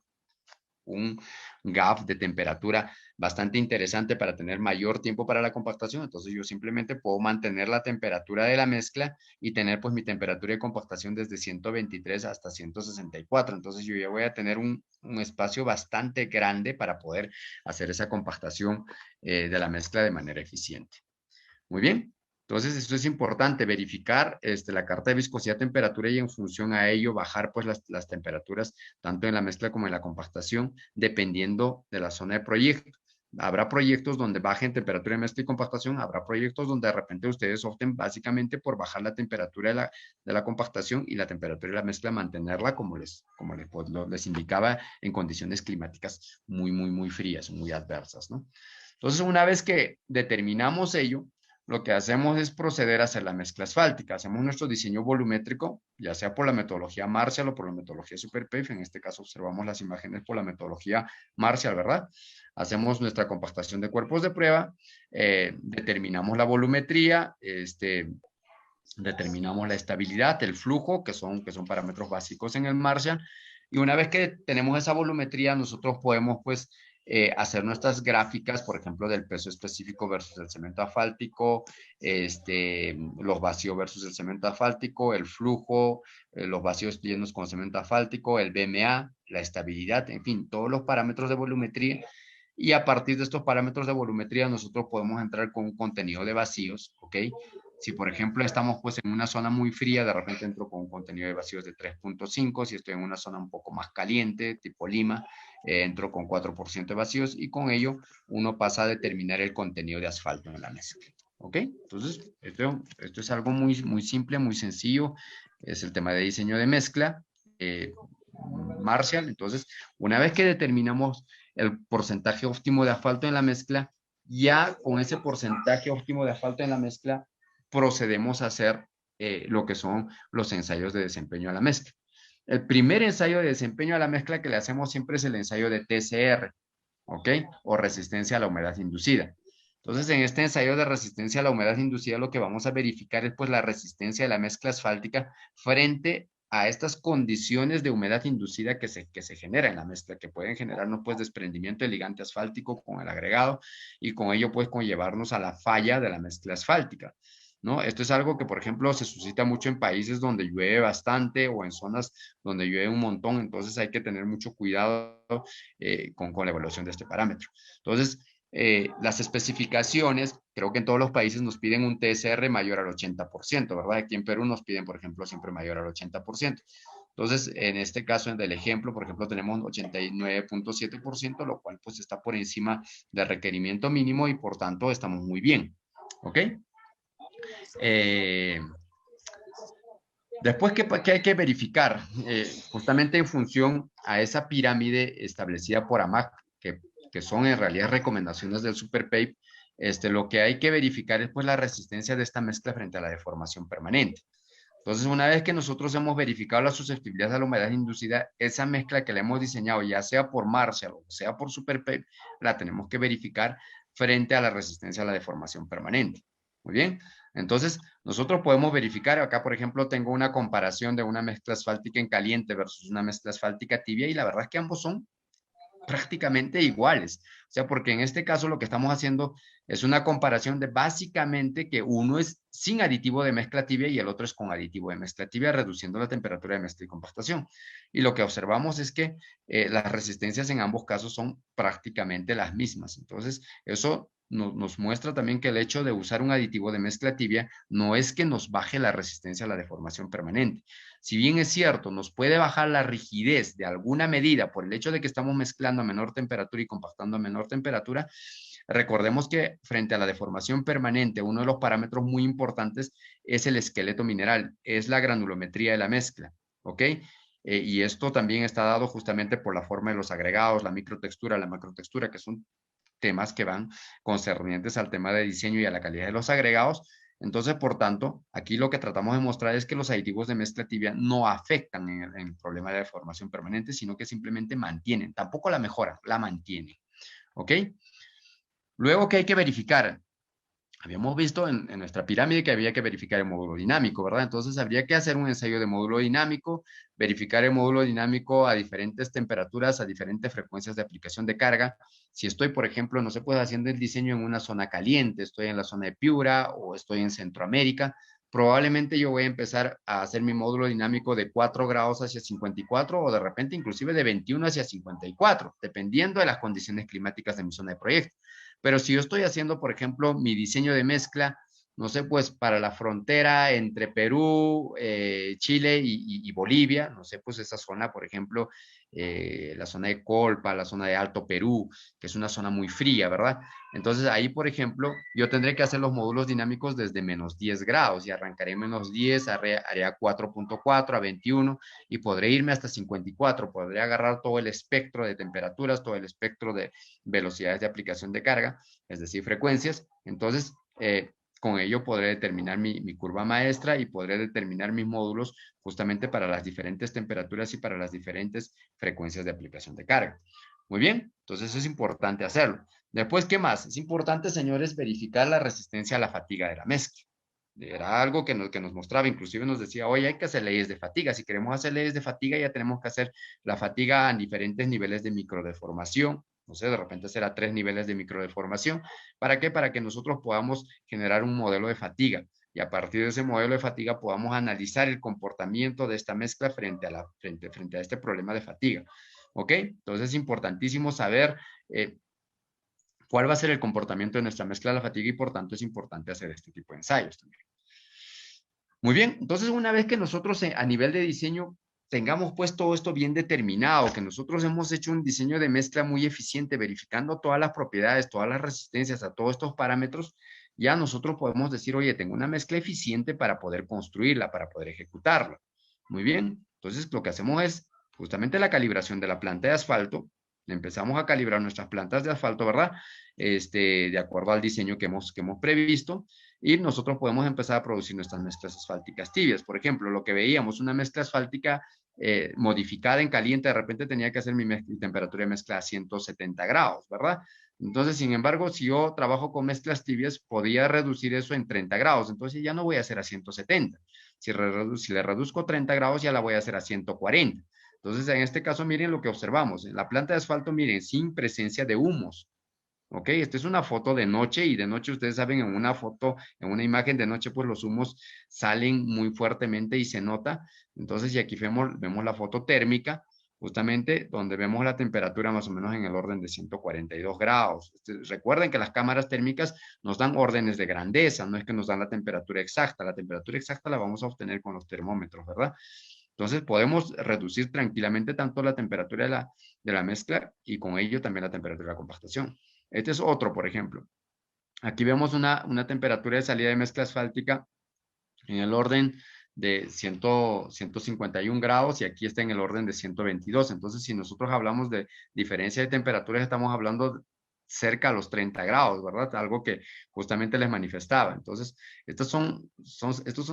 un gap de temperatura bastante interesante para tener mayor tiempo para la compactación. Entonces yo simplemente puedo mantener la temperatura de la mezcla y tener pues mi temperatura de compactación desde 123 hasta 164. Entonces yo ya voy a tener un espacio bastante grande para poder hacer esa compactación de la mezcla de manera eficiente. Muy bien. Entonces, esto es importante, verificar la carta de viscosidad, temperatura y en función a ello bajar pues las temperaturas tanto en la mezcla como en la compactación, dependiendo de la zona de proyecto. Habrá proyectos donde bajen temperatura de mezcla y compactación, habrá proyectos donde de repente ustedes opten básicamente por bajar la temperatura de la compactación y la temperatura de la mezcla mantenerla como les indicaba en condiciones climáticas muy frías, muy adversas, ¿no? Entonces, una vez que determinamos ello, lo que hacemos es proceder a hacer la mezcla asfáltica. Hacemos nuestro diseño volumétrico, ya sea por la metodología Marshall o por la metodología SuperPave. En este caso observamos las imágenes por la metodología Marshall, ¿verdad? Hacemos nuestra compactación de cuerpos de prueba, determinamos la volumetría, determinamos la estabilidad, el flujo, que son parámetros básicos en el Marshall. Y una vez que tenemos esa volumetría, nosotros podemos, pues, hacer nuestras gráficas, por ejemplo, del peso específico versus el cemento asfáltico, los vacíos versus el cemento asfáltico, el flujo, los vacíos llenos con cemento asfáltico, el BMA, la estabilidad, en fin, todos los parámetros de volumetría. Y a partir de estos parámetros de volumetría, nosotros podemos entrar con un contenido de vacíos, ¿ok? Si, por ejemplo, estamos pues en una zona muy fría, de repente entro con un contenido de vacíos de 3.5. Si estoy en una zona un poco más caliente, tipo Lima, entro con 4% de vacíos y con ello uno pasa a determinar el contenido de asfalto en la mezcla. ¿Ok? Entonces, esto es algo muy simple, muy sencillo. Es el tema de diseño de mezcla. Marshall. Entonces, una vez que determinamos el porcentaje óptimo de asfalto en la mezcla, ya con ese porcentaje óptimo de asfalto en la mezcla, procedemos a hacer lo que son los ensayos de desempeño a la mezcla. El primer ensayo de desempeño a la mezcla que le hacemos siempre es el ensayo de TCR, ¿ok? O resistencia a la humedad inducida. Entonces, en este ensayo de resistencia a la humedad inducida, lo que vamos a verificar es pues la resistencia de la mezcla asfáltica frente a estas condiciones de humedad inducida que se genera en la mezcla, que pueden generarnos pues desprendimiento del ligante asfáltico con el agregado y con ello pues conllevarnos a la falla de la mezcla asfáltica, ¿no? Esto es algo que, por ejemplo, se suscita mucho en países donde llueve bastante o en zonas donde llueve un montón, entonces hay que tener mucho cuidado con la evaluación de este parámetro. Entonces, las especificaciones, creo que en todos los países nos piden un TSR mayor al 80%, ¿verdad? Aquí en Perú nos piden, por ejemplo, siempre mayor al 80%. Entonces, en este caso del ejemplo, por ejemplo, tenemos 89.7%, lo cual pues está por encima del requerimiento mínimo y por tanto estamos muy bien. ¿Ok? Después, ¿qué hay que verificar? Justamente en función a esa pirámide establecida por AMAC, que son en realidad recomendaciones del SuperPape, lo que hay que verificar es pues la resistencia de esta mezcla frente a la deformación permanente. Entonces, una vez que nosotros hemos verificado la susceptibilidad a la humedad inducida, esa mezcla que la hemos diseñado, ya sea por Marshall o sea por SuperPape, la tenemos que verificar frente a la resistencia a la deformación permanente. Muy bien. Entonces, nosotros podemos verificar, acá por ejemplo tengo una comparación de una mezcla asfáltica en caliente versus una mezcla asfáltica tibia y la verdad es que ambos son prácticamente iguales. O sea, porque en este caso lo que estamos haciendo es una comparación de básicamente que uno es sin aditivo de mezcla tibia y el otro es con aditivo de mezcla tibia, reduciendo la temperatura de mezcla y compactación. Y lo que observamos es que las resistencias en ambos casos son prácticamente las mismas. Entonces, eso nos muestra también que el hecho de usar un aditivo de mezcla tibia no es que nos baje la resistencia a la deformación permanente. Si bien es cierto, nos puede bajar la rigidez de alguna medida por el hecho de que estamos mezclando a menor temperatura y compactando a menor temperatura, recordemos que frente a la deformación permanente, uno de los parámetros muy importantes es el esqueleto mineral, es la granulometría de la mezcla, ¿ok? Y esto también está dado justamente por la forma de los agregados, la microtextura, la macrotextura, que son temas que van concernientes al tema de diseño y a la calidad de los agregados. Entonces, por tanto, aquí lo que tratamos de mostrar es que los aditivos de mezcla tibia no afectan en el problema de deformación permanente, sino que simplemente mantienen, tampoco la mejoran, la mantienen. ¿Ok? Luego, ¿qué hay que verificar? Habíamos visto en nuestra pirámide que había que verificar el módulo dinámico, ¿verdad? Entonces habría que hacer un ensayo de módulo dinámico, verificar el módulo dinámico a diferentes temperaturas, a diferentes frecuencias de aplicación de carga. Si estoy, por ejemplo, no sé, pues haciendo el diseño en una zona caliente, estoy en la zona de Piura o estoy en Centroamérica, probablemente yo voy a empezar a hacer mi módulo dinámico de 4 grados hacia 54 o de repente inclusive de 21 hacia 54, dependiendo de las condiciones climáticas de mi zona de proyecto. Pero si yo estoy haciendo, por ejemplo, mi diseño de mezcla, no sé, pues para la frontera entre Perú, Chile y Bolivia, no sé, pues esa zona, por ejemplo, la zona de Colpa, la zona de Alto Perú, que es una zona muy fría, ¿verdad? Entonces ahí, por ejemplo, yo tendré que hacer los módulos dinámicos desde menos 10 grados y arrancaré menos 10, haré 4.4 a 21 y podré irme hasta 54, podré agarrar todo el espectro de temperaturas, todo el espectro de velocidades de aplicación de carga, es decir, frecuencias. Entonces, con ello podré determinar mi curva maestra y podré determinar mis módulos justamente para las diferentes temperaturas y para las diferentes frecuencias de aplicación de carga. Muy bien, entonces es importante hacerlo. Después, ¿qué más? Es importante, señores, verificar la resistencia a la fatiga de la mezcla. Era algo que nos mostraba, inclusive nos decía, oye, hay que hacer leyes de fatiga. Si queremos hacer leyes de fatiga, ya tenemos que hacer la fatiga a diferentes niveles de microdeformación. No sé, de repente será 3 niveles de microdeformación. ¿Para qué? Para que nosotros podamos generar un modelo de fatiga. Y a partir de ese modelo de fatiga podamos analizar el comportamiento de esta mezcla frente a este problema de fatiga. ¿Ok? Entonces es importantísimo saber cuál va a ser el comportamiento de nuestra mezcla de la fatiga y por tanto es importante hacer este tipo de ensayos también. Muy bien, entonces una vez que nosotros a nivel de diseño tengamos pues todo esto bien determinado, que nosotros hemos hecho un diseño de mezcla muy eficiente, verificando todas las propiedades, todas las resistencias a todos estos parámetros, ya nosotros podemos decir, oye, tengo una mezcla eficiente para poder construirla, para poder ejecutarla. Muy bien, entonces lo que hacemos es justamente la calibración de la planta de asfalto. Empezamos a calibrar nuestras plantas de asfalto, ¿verdad? De acuerdo al diseño que hemos previsto y nosotros podemos empezar a producir nuestras mezclas asfálticas tibias. Por ejemplo, lo que veíamos, una mezcla asfáltica modificada en caliente, de repente tenía que hacer mi temperatura de mezcla a 170 grados, ¿verdad? Entonces, sin embargo, si yo trabajo con mezclas tibias, podía reducir eso en 30 grados. Entonces ya no voy a hacer a 170. Si le reduzco 30 grados, ya la voy a hacer a 140. Entonces, en este caso, miren lo que observamos. En la planta de asfalto, miren, sin presencia de humos. ¿Ok? Esta es una foto de noche y de noche ustedes saben en una foto, en una imagen de noche, pues los humos salen muy fuertemente y se nota. Entonces, y aquí vemos la foto térmica, justamente donde vemos la temperatura más o menos en el orden de 142 grados. Recuerden que las cámaras térmicas nos dan órdenes de grandeza, no es que nos dan la temperatura exacta. La temperatura exacta la vamos a obtener con los termómetros, ¿verdad? Entonces podemos reducir tranquilamente tanto la temperatura de la mezcla y con ello también la temperatura de la compactación. Este es otro, por ejemplo. Aquí vemos una temperatura de salida de mezcla asfáltica en el orden de 151 grados y aquí está en el orden de 122. Entonces, si nosotros hablamos de diferencia de temperaturas, estamos hablando cerca a los 30 grados, ¿verdad? Algo que justamente les manifestaba. Entonces, estos son,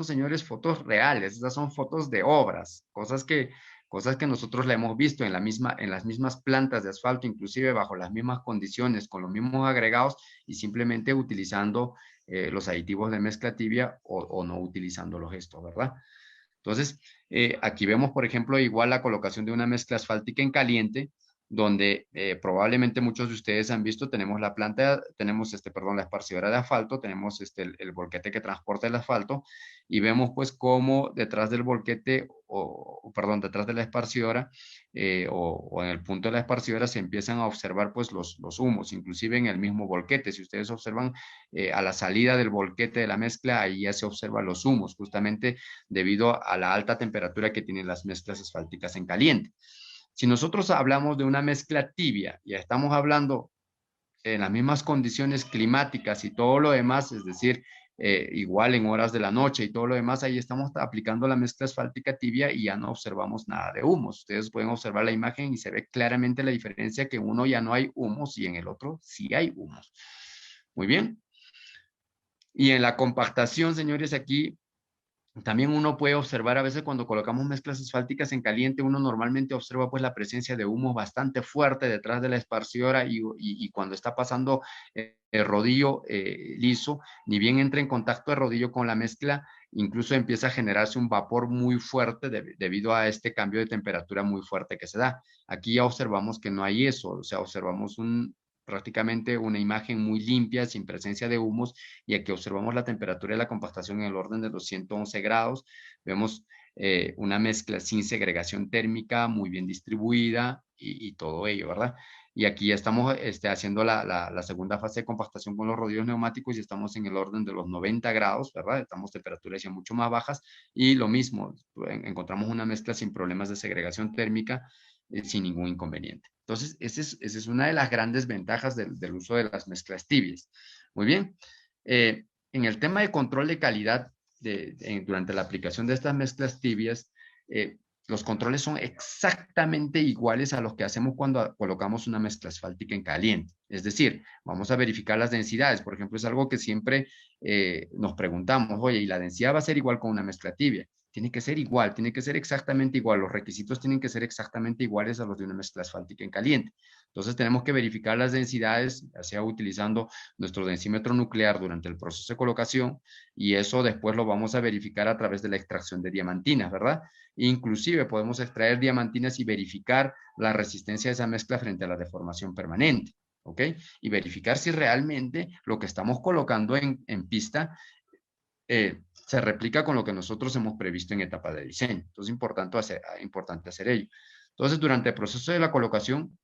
señores, fotos reales, estas son fotos de obras, cosas que nosotros le hemos visto en las mismas plantas de asfalto, inclusive bajo las mismas condiciones, con los mismos agregados y simplemente utilizando los aditivos de mezcla tibia o no utilizándolos estos, ¿verdad? Entonces, aquí vemos, por ejemplo, igual la colocación de una mezcla asfáltica en caliente. donde probablemente muchos de ustedes han visto, tenemos la planta, tenemos la esparcidora de asfalto, tenemos el volquete que transporta el asfalto y vemos pues cómo detrás del volquete, perdón, detrás de la esparcidora o en el punto de la esparcidora se empiezan a observar pues los humos, inclusive en el mismo volquete. Si ustedes observan a la salida del volquete de la mezcla, ahí ya se observan los humos, justamente debido a la alta temperatura que tienen las mezclas asfálticas en caliente. Si nosotros hablamos de una mezcla tibia y estamos hablando en las mismas condiciones climáticas y todo lo demás, es decir, igual en horas de la noche y todo lo demás, ahí estamos aplicando la mezcla asfáltica tibia y ya no observamos nada de humos. Ustedes pueden observar la imagen y se ve claramente la diferencia que en uno ya no hay humos y en el otro sí hay humos. Muy bien. Y en la compactación, señores, aquí también uno puede observar a veces cuando colocamos mezclas asfálticas en caliente, uno normalmente observa pues la presencia de humo bastante fuerte detrás de la esparcidora y cuando está pasando el rodillo liso, ni bien entra en contacto el rodillo con la mezcla, incluso empieza a generarse un vapor muy fuerte debido a este cambio de temperatura muy fuerte que se da. Aquí ya observamos que no hay eso, o sea, observamos prácticamente una imagen muy limpia, sin presencia de humos, y aquí observamos la temperatura de la compactación en el orden de los 111 grados. Vemos una mezcla sin segregación térmica, muy bien distribuida y todo ello, ¿verdad? Y aquí ya estamos haciendo la segunda fase de compactación con los rodillos neumáticos y estamos en el orden de los 90 grados, ¿verdad? Estamos temperaturas ya mucho más bajas y lo mismo, encontramos una mezcla sin problemas de segregación térmica, sin ningún inconveniente. Entonces, esa es una de las grandes ventajas del uso de las mezclas tibias. Muy bien. En el tema de control de calidad durante la aplicación de estas mezclas tibias, los controles son exactamente iguales a los que hacemos cuando colocamos una mezcla asfáltica en caliente. Es decir, vamos a verificar las densidades. Por ejemplo, es algo que siempre nos preguntamos, oye, ¿y la densidad va a ser igual con una mezcla tibia? Tiene que ser igual, tiene que ser exactamente igual. Los requisitos tienen que ser exactamente iguales a los de una mezcla asfáltica en caliente. Entonces tenemos que verificar las densidades, ya sea utilizando nuestro densímetro nuclear durante el proceso de colocación, y eso después lo vamos a verificar a través de la extracción de diamantinas, ¿verdad? Inclusive podemos extraer diamantinas y verificar la resistencia de esa mezcla frente a la deformación permanente, ¿ok? Y verificar si realmente lo que estamos colocando en pista se replica con lo que nosotros hemos previsto en etapa de diseño. Entonces, importante hacer ello. Entonces, durante el proceso de la colocación,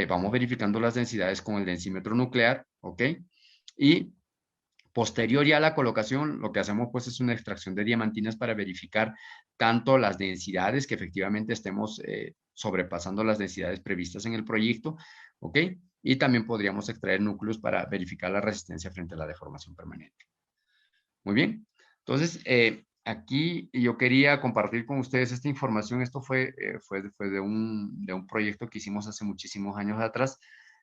vamos verificando las densidades con el densímetro nuclear, ¿ok? Y posterior ya a la colocación, lo que hacemos pues es una extracción de diamantinas para verificar tanto las densidades, que efectivamente estemos sobrepasando las densidades previstas en el proyecto, ¿ok? Y también podríamos extraer núcleos para verificar la resistencia frente a la deformación permanente. Muy bien. Entonces, aquí yo quería compartir con ustedes esta información. Esto fue de un proyecto que hicimos hace muchísimos años atrás,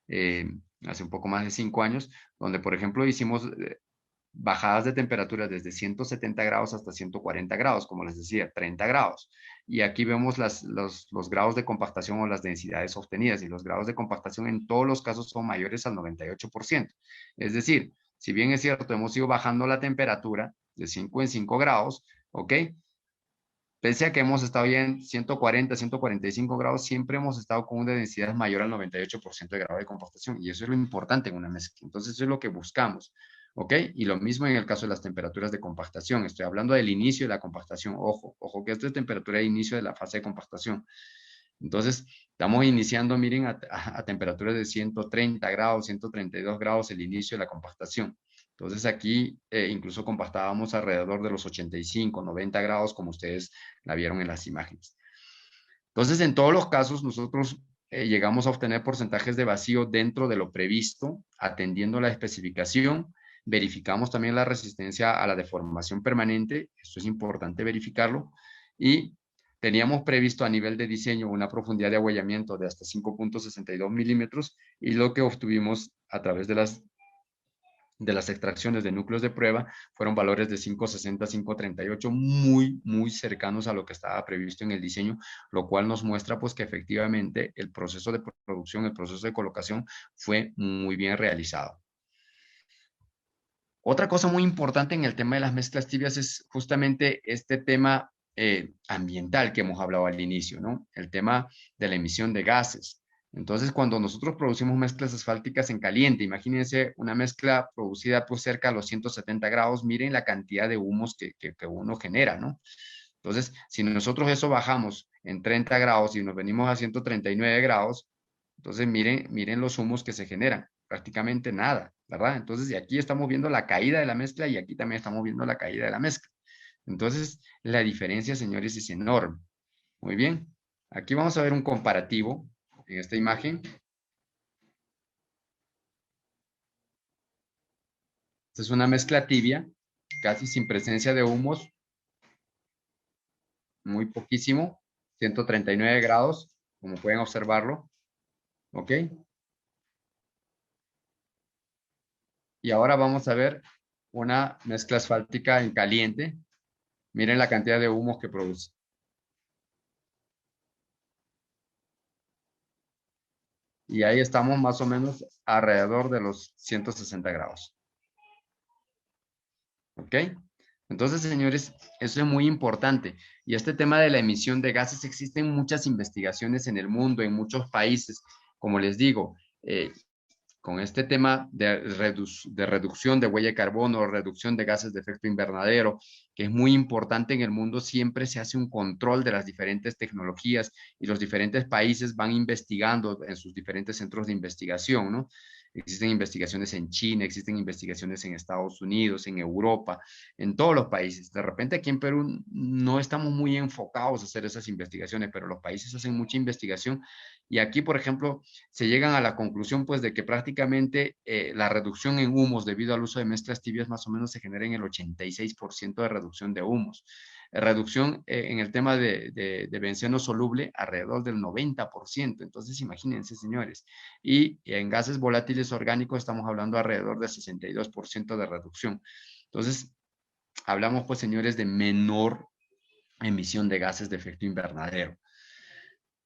hace un poco más de 5 años, donde, por ejemplo, hicimos bajadas de temperatura desde 170 grados hasta 140 grados, como les decía, 30 grados. Y aquí vemos los grados de compactación o las densidades obtenidas, y los grados de compactación en todos los casos son mayores al 98%. Es decir, si bien es cierto, hemos ido bajando la temperatura de 5 en 5 grados, ¿ok? Pese a que hemos estado ya en 140, 145 grados, siempre hemos estado con una densidad mayor al 98% de grado de compactación, y eso es lo importante en una mezcla. Entonces, eso es lo que buscamos, ¿ok? Y lo mismo en el caso de las temperaturas de compactación. Estoy hablando del inicio de la compactación. Ojo que esto es temperatura de inicio de la fase de compactación. Entonces, estamos iniciando, miren, a temperaturas de 130 grados, 132 grados el inicio de la compactación. Entonces aquí incluso compactábamos alrededor de los 85, 90 grados, como ustedes la vieron en las imágenes. Entonces, en todos los casos, nosotros llegamos a obtener porcentajes de vacío dentro de lo previsto, atendiendo la especificación. Verificamos también la resistencia a la deformación permanente, esto es importante verificarlo, y teníamos previsto a nivel de diseño una profundidad de abollamiento de hasta 5.62 milímetros, y lo que obtuvimos a través de las extracciones de núcleos de prueba fueron valores de 5.60, 5.38, muy cercanos a lo que estaba previsto en el diseño, lo cual nos muestra pues que efectivamente el proceso de producción, el proceso de colocación fue muy bien realizado. Otra cosa muy importante en el tema de las mezclas tibias es justamente este tema ambiental que hemos hablado al inicio, ¿no? El tema de la emisión de gases. Entonces, cuando nosotros producimos mezclas asfálticas en caliente, imagínense una mezcla producida pues cerca a los 170 grados, miren la cantidad de humos que uno genera, ¿no? Entonces, si nosotros eso bajamos en 30 grados y nos venimos a 139 grados, entonces miren los humos que se generan, prácticamente nada, ¿verdad? Entonces, y aquí estamos viendo la caída de la mezcla y aquí también estamos viendo la caída de la mezcla. Entonces, la diferencia, señores, es enorme. Muy bien. Aquí vamos a ver un comparativo en esta imagen. Esta es una mezcla tibia, casi sin presencia de humos, muy poquísimo, 139 grados, como pueden observarlo. ¿Ok? Y ahora vamos a ver una mezcla asfáltica en caliente. Miren la cantidad de humos que produce. Y ahí estamos más o menos alrededor de los 160 grados. ¿Ok? Entonces, señores, eso es muy importante. Y este tema de la emisión de gases, existen muchas investigaciones en el mundo, en muchos países. Como les digo, con este tema de reducción de huella de carbono, reducción de gases de efecto invernadero, que es muy importante en el mundo, siempre se hace un control de las diferentes tecnologías y los diferentes países van investigando en sus diferentes centros de investigación, ¿no? Existen investigaciones en China, existen investigaciones en Estados Unidos, en Europa, en todos los países. De repente aquí en Perú no estamos muy enfocados a hacer esas investigaciones, pero los países hacen mucha investigación y aquí, por ejemplo, se llegan a la conclusión pues de que prácticamente la reducción en humos debido al uso de mezclas tibias más o menos se genera en el 86% de reducción de humos. Reducción en el tema de benceno soluble alrededor del 90%. Entonces, imagínense, señores. Y en gases volátiles orgánicos estamos hablando alrededor del 62% de reducción. Entonces, hablamos, pues, señores, de menor emisión de gases de efecto invernadero.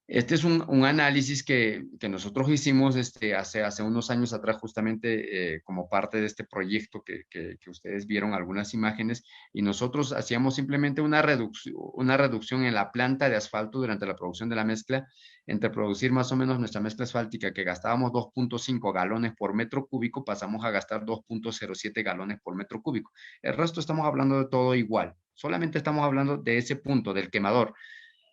Este es un análisis que nosotros hicimos hace unos años atrás, justamente como parte de este proyecto que ustedes vieron algunas imágenes, y nosotros hacíamos simplemente una reducción en la planta de asfalto durante la producción de la mezcla, entre producir más o menos nuestra mezcla asfáltica que gastábamos 2.5 galones por metro cúbico, pasamos a gastar 2.07 galones por metro cúbico. El resto estamos hablando de todo igual, solamente estamos hablando de ese punto, del quemador.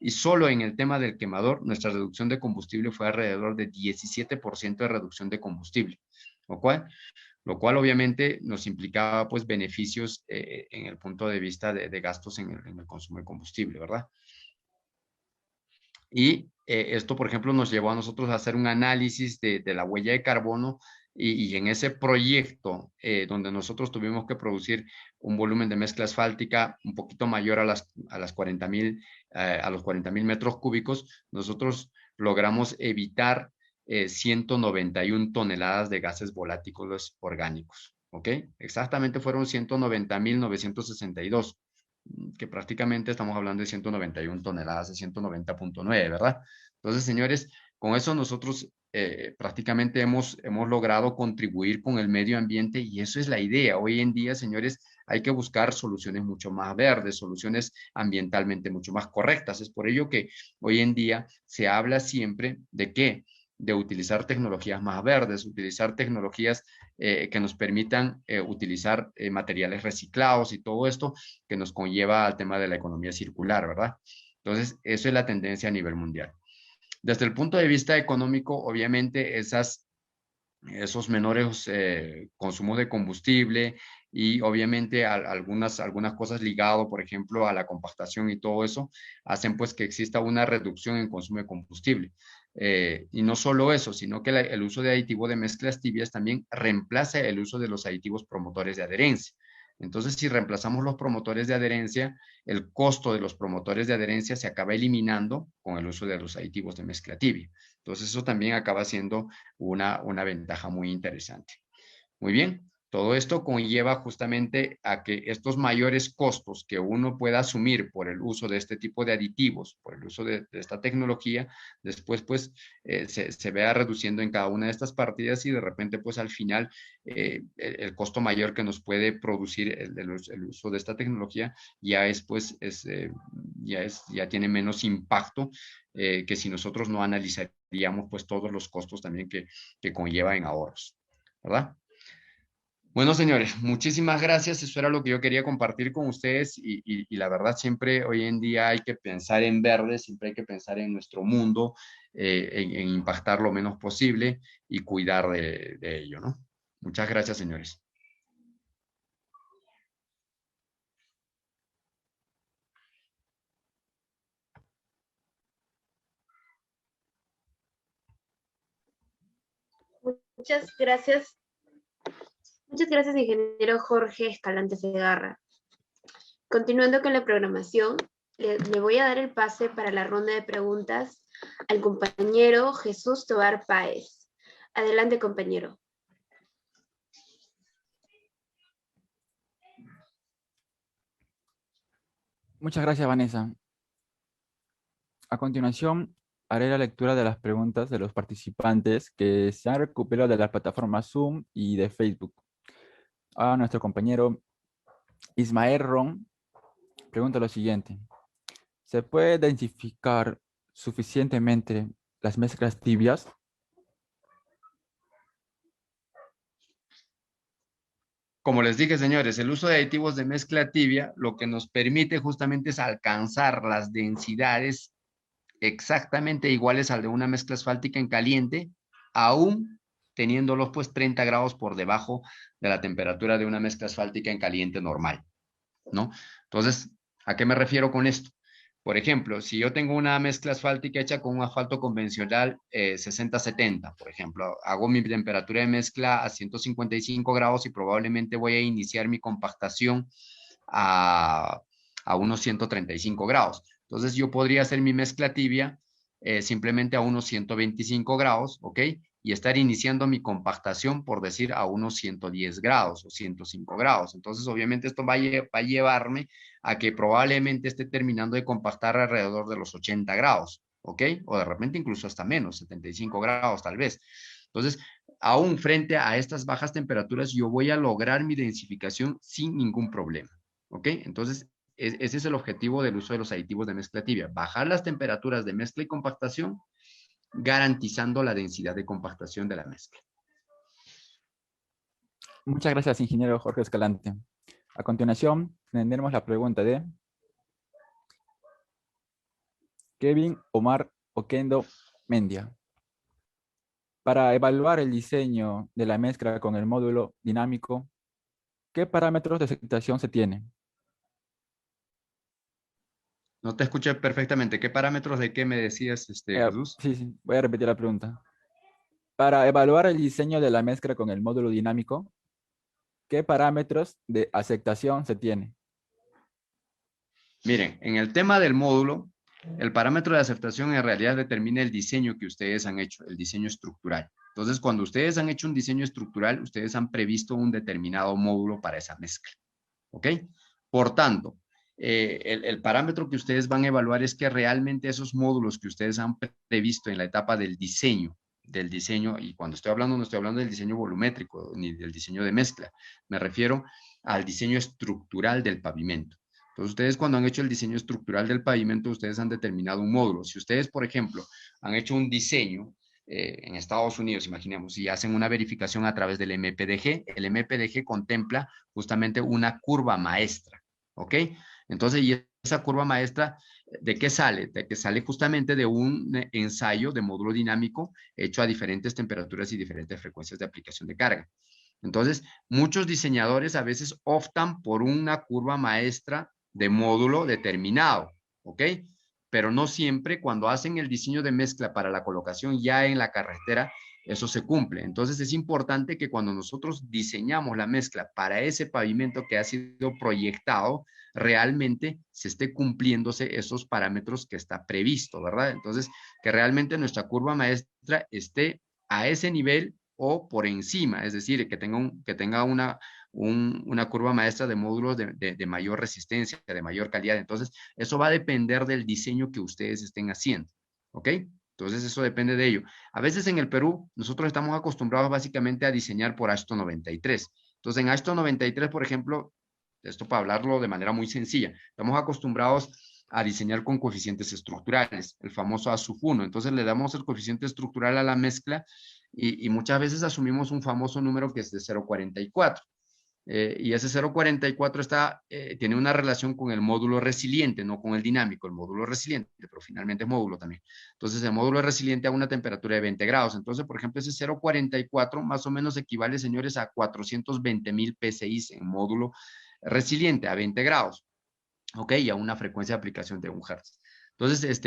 Y solo en el tema del quemador, nuestra reducción de combustible fue alrededor de 17% de reducción de combustible, lo cual obviamente nos implicaba pues beneficios en el punto de vista de gastos en el consumo de combustible, ¿verdad? Y esto, por ejemplo, nos llevó a nosotros a hacer un análisis de la huella de carbono y en ese proyecto donde nosotros tuvimos que producir un volumen de mezcla asfáltica un poquito mayor a 40,000 a los 40,000 metros cúbicos, nosotros logramos evitar 191 toneladas de gases volátiles orgánicos. ¿Ok? Exactamente fueron 190,962, que prácticamente estamos hablando de 191 toneladas, de 190.9, ¿verdad? Entonces, señores, con eso nosotros prácticamente hemos logrado contribuir con el medio ambiente y eso es la idea. Hoy en día, señores, hay que buscar soluciones mucho más verdes, soluciones ambientalmente mucho más correctas. Es por ello que hoy en día se habla siempre de qué, de utilizar tecnologías más verdes, utilizar tecnologías que nos permitan utilizar materiales reciclados y todo esto que nos conlleva al tema de la economía circular, ¿verdad? Entonces, eso es la tendencia a nivel mundial. Desde el punto de vista económico, obviamente esos menores consumos de combustible y obviamente algunas cosas ligado, por ejemplo, a la compactación y todo eso, hacen pues que exista una reducción en consumo de combustible. Y no solo eso, sino que el uso de aditivo de mezclas tibias también reemplaza el uso de los aditivos promotores de adherencia. Entonces, si reemplazamos los promotores de adherencia, el costo de los promotores de adherencia se acaba eliminando con el uso de los aditivos de mezcla tibia. Entonces, eso también acaba siendo una ventaja muy interesante. Muy bien. Todo esto conlleva justamente a que estos mayores costos que uno pueda asumir por el uso de este tipo de aditivos, por el uso de esta tecnología, después pues se vea reduciendo en cada una de estas partidas y de repente pues al final el costo mayor que nos puede producir el uso de esta tecnología ya es pues ya tiene menos impacto que si nosotros no analizaríamos pues todos los costos también que conlleva en ahorros, ¿verdad? Bueno, señores, muchísimas gracias. Eso era lo que yo quería compartir con ustedes y la verdad siempre hoy en día hay que pensar en verde, siempre hay que pensar en nuestro mundo, en impactar lo menos posible y cuidar de ello, ¿no? Muchas gracias, señores. Muchas gracias. Muchas gracias, ingeniero Jorge Escalante Segarra. Continuando con la programación, le voy a dar el pase para la ronda de preguntas al compañero Jesús Tobar Páez. Adelante, compañero. Muchas gracias, Vanessa. A continuación, haré la lectura de las preguntas de los participantes que se han recuperado de las plataformas Zoom y de Facebook. A nuestro compañero Ismael Ron pregunta lo siguiente. ¿Se puede densificar suficientemente las mezclas tibias? Como les dije, señores, el uso de aditivos de mezcla tibia lo que nos permite justamente es alcanzar las densidades exactamente iguales al de una mezcla asfáltica en caliente, aún teniéndolos pues 30 grados por debajo de la temperatura de una mezcla asfáltica en caliente normal, ¿no? Entonces, ¿a qué me refiero con esto? Por ejemplo, si yo tengo una mezcla asfáltica hecha con un asfalto convencional 60-70, por ejemplo, hago mi temperatura de mezcla a 155 grados y probablemente voy a iniciar mi compactación a, a unos 135 grados. Entonces yo podría hacer mi mezcla tibia simplemente a unos 125 grados, ¿ok? Y estar iniciando mi compactación, por decir, a unos 110 grados o 105 grados. Entonces, obviamente, esto va a llevarme a que probablemente esté terminando de compactar alrededor de los 80 grados, ¿ok? O de repente incluso hasta menos, 75 grados tal vez. Entonces, aún frente a estas bajas temperaturas, yo voy a lograr mi densificación sin ningún problema, ¿ok? Entonces, ese es el objetivo del uso de los aditivos de mezcla tibia, bajar las temperaturas de mezcla y compactación, garantizando la densidad de compactación de la mezcla. Muchas gracias, ingeniero Jorge Escalante. A continuación, tendremos la pregunta de Kevin Omar Oquendo Mendia. Para evaluar el diseño de la mezcla con el módulo dinámico, ¿qué parámetros de aceptación se tiene? No te escuché perfectamente. ¿Qué parámetros de qué me decías, Jesús? Sí, voy a repetir la pregunta. Para evaluar el diseño de la mezcla con el módulo dinámico, ¿qué parámetros de aceptación se tiene? Miren, en el tema del módulo, el parámetro de aceptación en realidad determina el diseño que ustedes han hecho, el diseño estructural. Entonces, cuando ustedes han hecho un diseño estructural, ustedes han previsto un determinado módulo para esa mezcla. ¿Ok? Por tanto, el parámetro que ustedes van a evaluar es que realmente esos módulos que ustedes han previsto en la etapa del diseño, y cuando estoy hablando, no estoy hablando del diseño volumétrico ni del diseño de mezcla, me refiero al diseño estructural del pavimento. Entonces, ustedes cuando han hecho el diseño estructural del pavimento, ustedes han determinado un módulo. Si ustedes, por ejemplo, han hecho un diseño en Estados Unidos, imaginemos, y hacen una verificación a través del MPDG, el MPDG contempla justamente una curva maestra, ¿ok? Entonces, y esa curva maestra, ¿de qué sale? De que sale justamente de un ensayo de módulo dinámico hecho a diferentes temperaturas y diferentes frecuencias de aplicación de carga. Entonces, muchos diseñadores a veces optan por una curva maestra de módulo determinado, ¿ok? Pero no siempre cuando hacen el diseño de mezcla para la colocación ya en la carretera, eso se cumple. Entonces es importante que cuando nosotros diseñamos la mezcla para ese pavimento que ha sido proyectado, realmente se esté cumpliéndose esos parámetros que está previsto, ¿verdad? Entonces, que realmente nuestra curva maestra esté a ese nivel o por encima, es decir, que tenga una curva maestra de módulos de mayor resistencia, de mayor calidad. Entonces, eso va a depender del diseño que ustedes estén haciendo, ¿ok? Entonces, eso depende de ello. A veces en el Perú, nosotros estamos acostumbrados básicamente a diseñar por AASHTO 93. Entonces, en AASHTO 93, por ejemplo, esto para hablarlo de manera muy sencilla, estamos acostumbrados a diseñar con coeficientes estructurales, el famoso ASUF1. Entonces, le damos el coeficiente estructural a la mezcla y muchas veces asumimos un famoso número que es de 0,44. Y ese 0,44 tiene una relación con el módulo resiliente, no con el dinámico, el módulo resiliente, pero finalmente es módulo también. Entonces, el módulo resiliente a una temperatura de 20 grados. Entonces, por ejemplo, ese 0,44 más o menos equivale, señores, a 420,000 PSI en módulo resiliente a 20 grados, ¿ok? Y a una frecuencia de aplicación de 1 Hz. Entonces,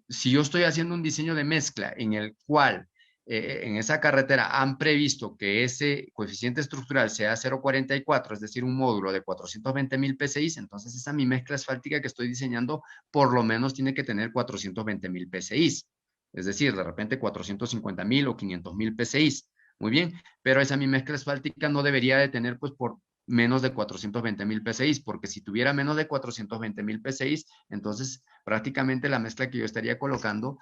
si yo estoy haciendo un diseño de mezcla en el cual en esa carretera han previsto que ese coeficiente estructural sea 0,44, es decir, un módulo de 420,000 PSI, entonces esa mi mezcla asfáltica que estoy diseñando por lo menos tiene que tener 420,000 PSI. Es decir, de repente 450,000 o 500,000 PSI. Muy bien, pero esa mi mezcla asfáltica no debería de tener pues por menos de 420,000 PSI, porque si tuviera menos de 420,000 PSI, entonces prácticamente la mezcla que yo estaría colocando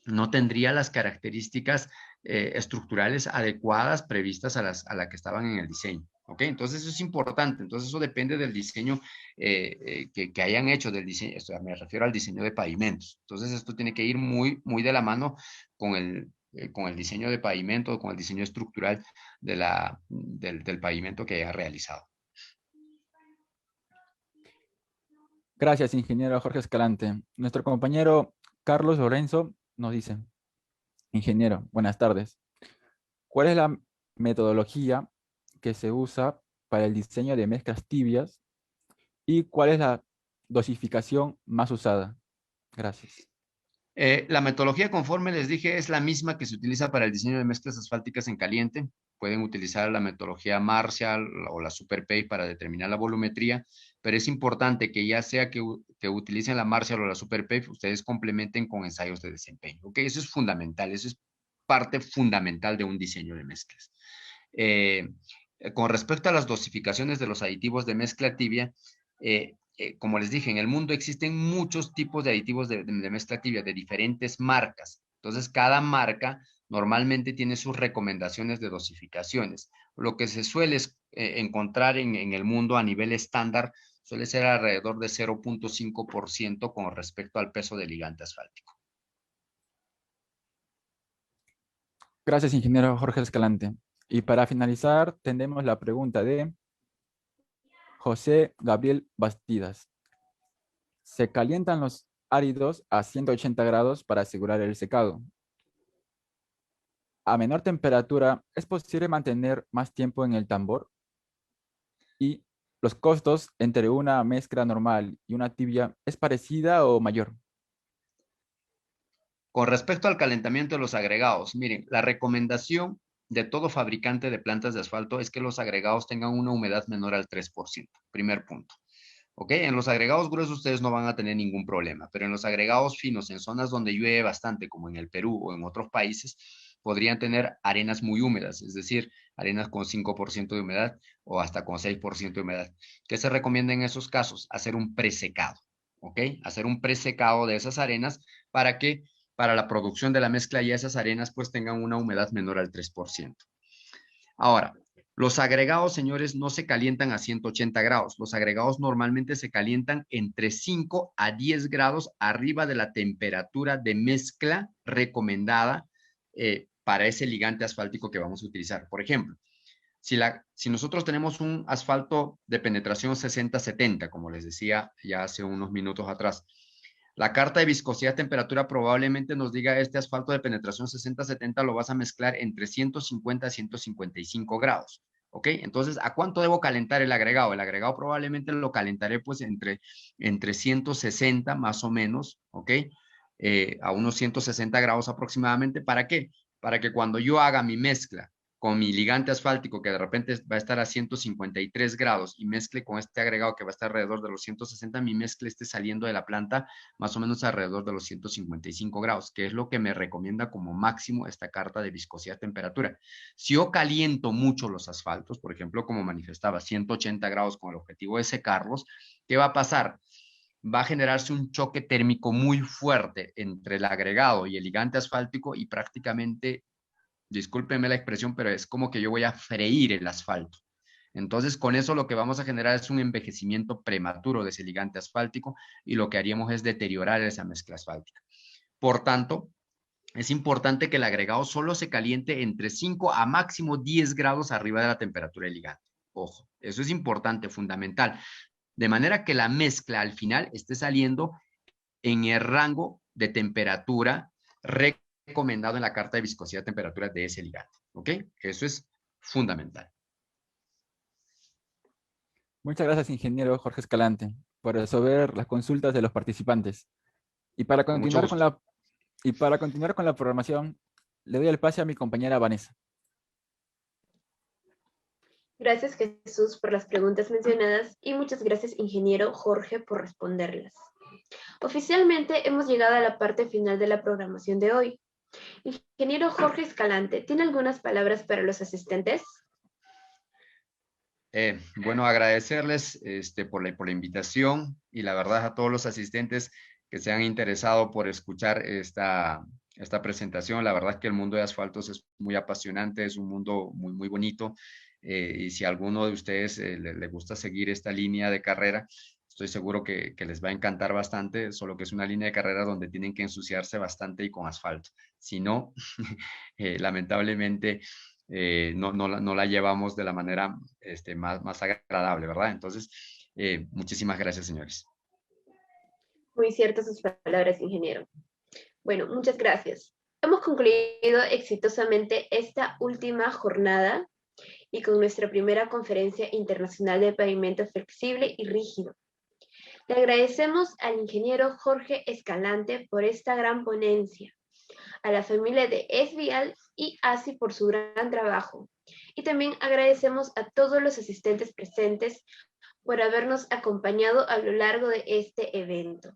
no tendría las características estructurales adecuadas previstas a las que estaban en el diseño. ¿Ok? Entonces eso es importante. Entonces eso depende del diseño que hayan hecho, del diseño, me refiero al diseño de pavimentos. Entonces esto tiene que ir muy, muy de la mano con el diseño de pavimento, con el diseño estructural del pavimento que haya realizado. Gracias, ingeniero Jorge Escalante. Nuestro compañero Carlos Lorenzo nos dice, ingeniero, buenas tardes. ¿Cuál es la metodología que se usa para el diseño de mezclas tibias y cuál es la dosificación más usada? Gracias. La metodología, conforme les dije, es la misma que se utiliza para el diseño de mezclas asfálticas en caliente. Pueden utilizar la metodología Marshall o la SuperPave para determinar la volumetría, pero es importante que ya sea que utilicen la Marshall o la SuperPave, ustedes complementen con ensayos de desempeño. ¿Ok? Eso es fundamental, eso es parte fundamental de un diseño de mezclas. Con respecto a las dosificaciones de los aditivos de mezcla tibia, como les dije, en el mundo existen muchos tipos de aditivos de mezcla tibia de diferentes marcas. Entonces, cada marca normalmente tiene sus recomendaciones de dosificaciones. Lo que se suele encontrar en el mundo a nivel estándar suele ser alrededor de 0,5% con respecto al peso del ligante asfáltico. Gracias, ingeniero Jorge Escalante. Y para finalizar, tenemos la pregunta de José Gabriel Bastidas. Se calientan los áridos a 180 grados para asegurar el secado. A menor temperatura, ¿es posible mantener más tiempo en el tambor? Y los costos entre una mezcla normal y una tibia, ¿es parecida o mayor? Con respecto al calentamiento de los agregados, miren, la recomendación de todo fabricante de plantas de asfalto es que los agregados tengan una humedad menor al 3%. Primer punto. ¿Ok? En los agregados gruesos ustedes no van a tener ningún problema, pero en los agregados finos, en zonas donde llueve bastante, como en el Perú o en otros países, podrían tener arenas muy húmedas, es decir, arenas con 5% de humedad o hasta con 6% de humedad. ¿Qué se recomienda en esos casos? Hacer un presecado, ¿ok? Hacer un presecado de esas arenas para que para la producción de la mezcla ya esas arenas pues tengan una humedad menor al 3%. Ahora, los agregados, señores, no se calientan a 180 grados. Los agregados normalmente se calientan entre 5 a 10 grados arriba de la temperatura de mezcla recomendada para ese ligante asfáltico que vamos a utilizar. Por ejemplo, si nosotros tenemos un asfalto de penetración 60-70, como les decía ya hace unos minutos atrás, la carta de viscosidad temperatura probablemente nos diga este asfalto de penetración 60-70 lo vas a mezclar entre 150 a 155 grados. ¿Ok? Entonces, ¿a cuánto debo calentar el agregado? El agregado probablemente lo calentaré pues entre 160 más o menos, ¿ok? A unos 160 grados aproximadamente. ¿Para qué? Para que cuando yo haga mi mezcla con mi ligante asfáltico que de repente va a estar a 153 grados y mezcle con este agregado que va a estar alrededor de los 160, mi mezcla esté saliendo de la planta más o menos alrededor de los 155 grados, que es lo que me recomienda como máximo esta carta de viscosidad-temperatura. Si yo caliento mucho los asfaltos, por ejemplo, como manifestaba, 180 grados con el objetivo de secarlos, ¿qué va a pasar? Va a generarse un choque térmico muy fuerte entre el agregado y el ligante asfáltico y prácticamente, discúlpenme la expresión, pero es como que yo voy a freír el asfalto. Entonces, con eso lo que vamos a generar es un envejecimiento prematuro de ese ligante asfáltico y lo que haríamos es deteriorar esa mezcla asfáltica. Por tanto, es importante que el agregado solo se caliente entre 5 a máximo 10 grados arriba de la temperatura del ligante. Ojo, eso es importante, fundamental. De manera que la mezcla al final esté saliendo en el rango de temperatura recomendado en la carta de viscosidad temperatura de ese ligante. ¿Ok? Eso es fundamental. Muchas gracias, ingeniero Jorge Escalante, por resolver las consultas de los participantes. Y para Con mucho continuar gusto. con la programación, le doy el pase a mi compañera Vanessa. Gracias, Jesús, por las preguntas mencionadas y muchas gracias, ingeniero Jorge, por responderlas. Oficialmente hemos llegado a la parte final de la programación de hoy. Ingeniero Jorge Escalante, ¿tiene algunas palabras para los asistentes? Bueno, agradecerles por la invitación y la verdad a todos los asistentes que se han interesado por escuchar esta presentación. La verdad es que el mundo de asfaltos es muy apasionante, es un mundo muy, muy bonito. Y si a alguno de ustedes le gusta seguir esta línea de carrera, estoy seguro que les va a encantar bastante, solo que es una línea de carrera donde tienen que ensuciarse bastante y con asfalto. Si no, lamentablemente no la llevamos de la manera más agradable, ¿verdad? Entonces, muchísimas gracias, señores. Muy ciertas sus palabras, ingeniero. Bueno, muchas gracias. Hemos concluido exitosamente esta última jornada y con nuestra primera conferencia internacional de pavimento flexible y rígido. Le agradecemos al ingeniero Jorge Escalante por esta gran ponencia, a la familia de ESVIAL y ASI por su gran trabajo. Y también agradecemos a todos los asistentes presentes por habernos acompañado a lo largo de este evento.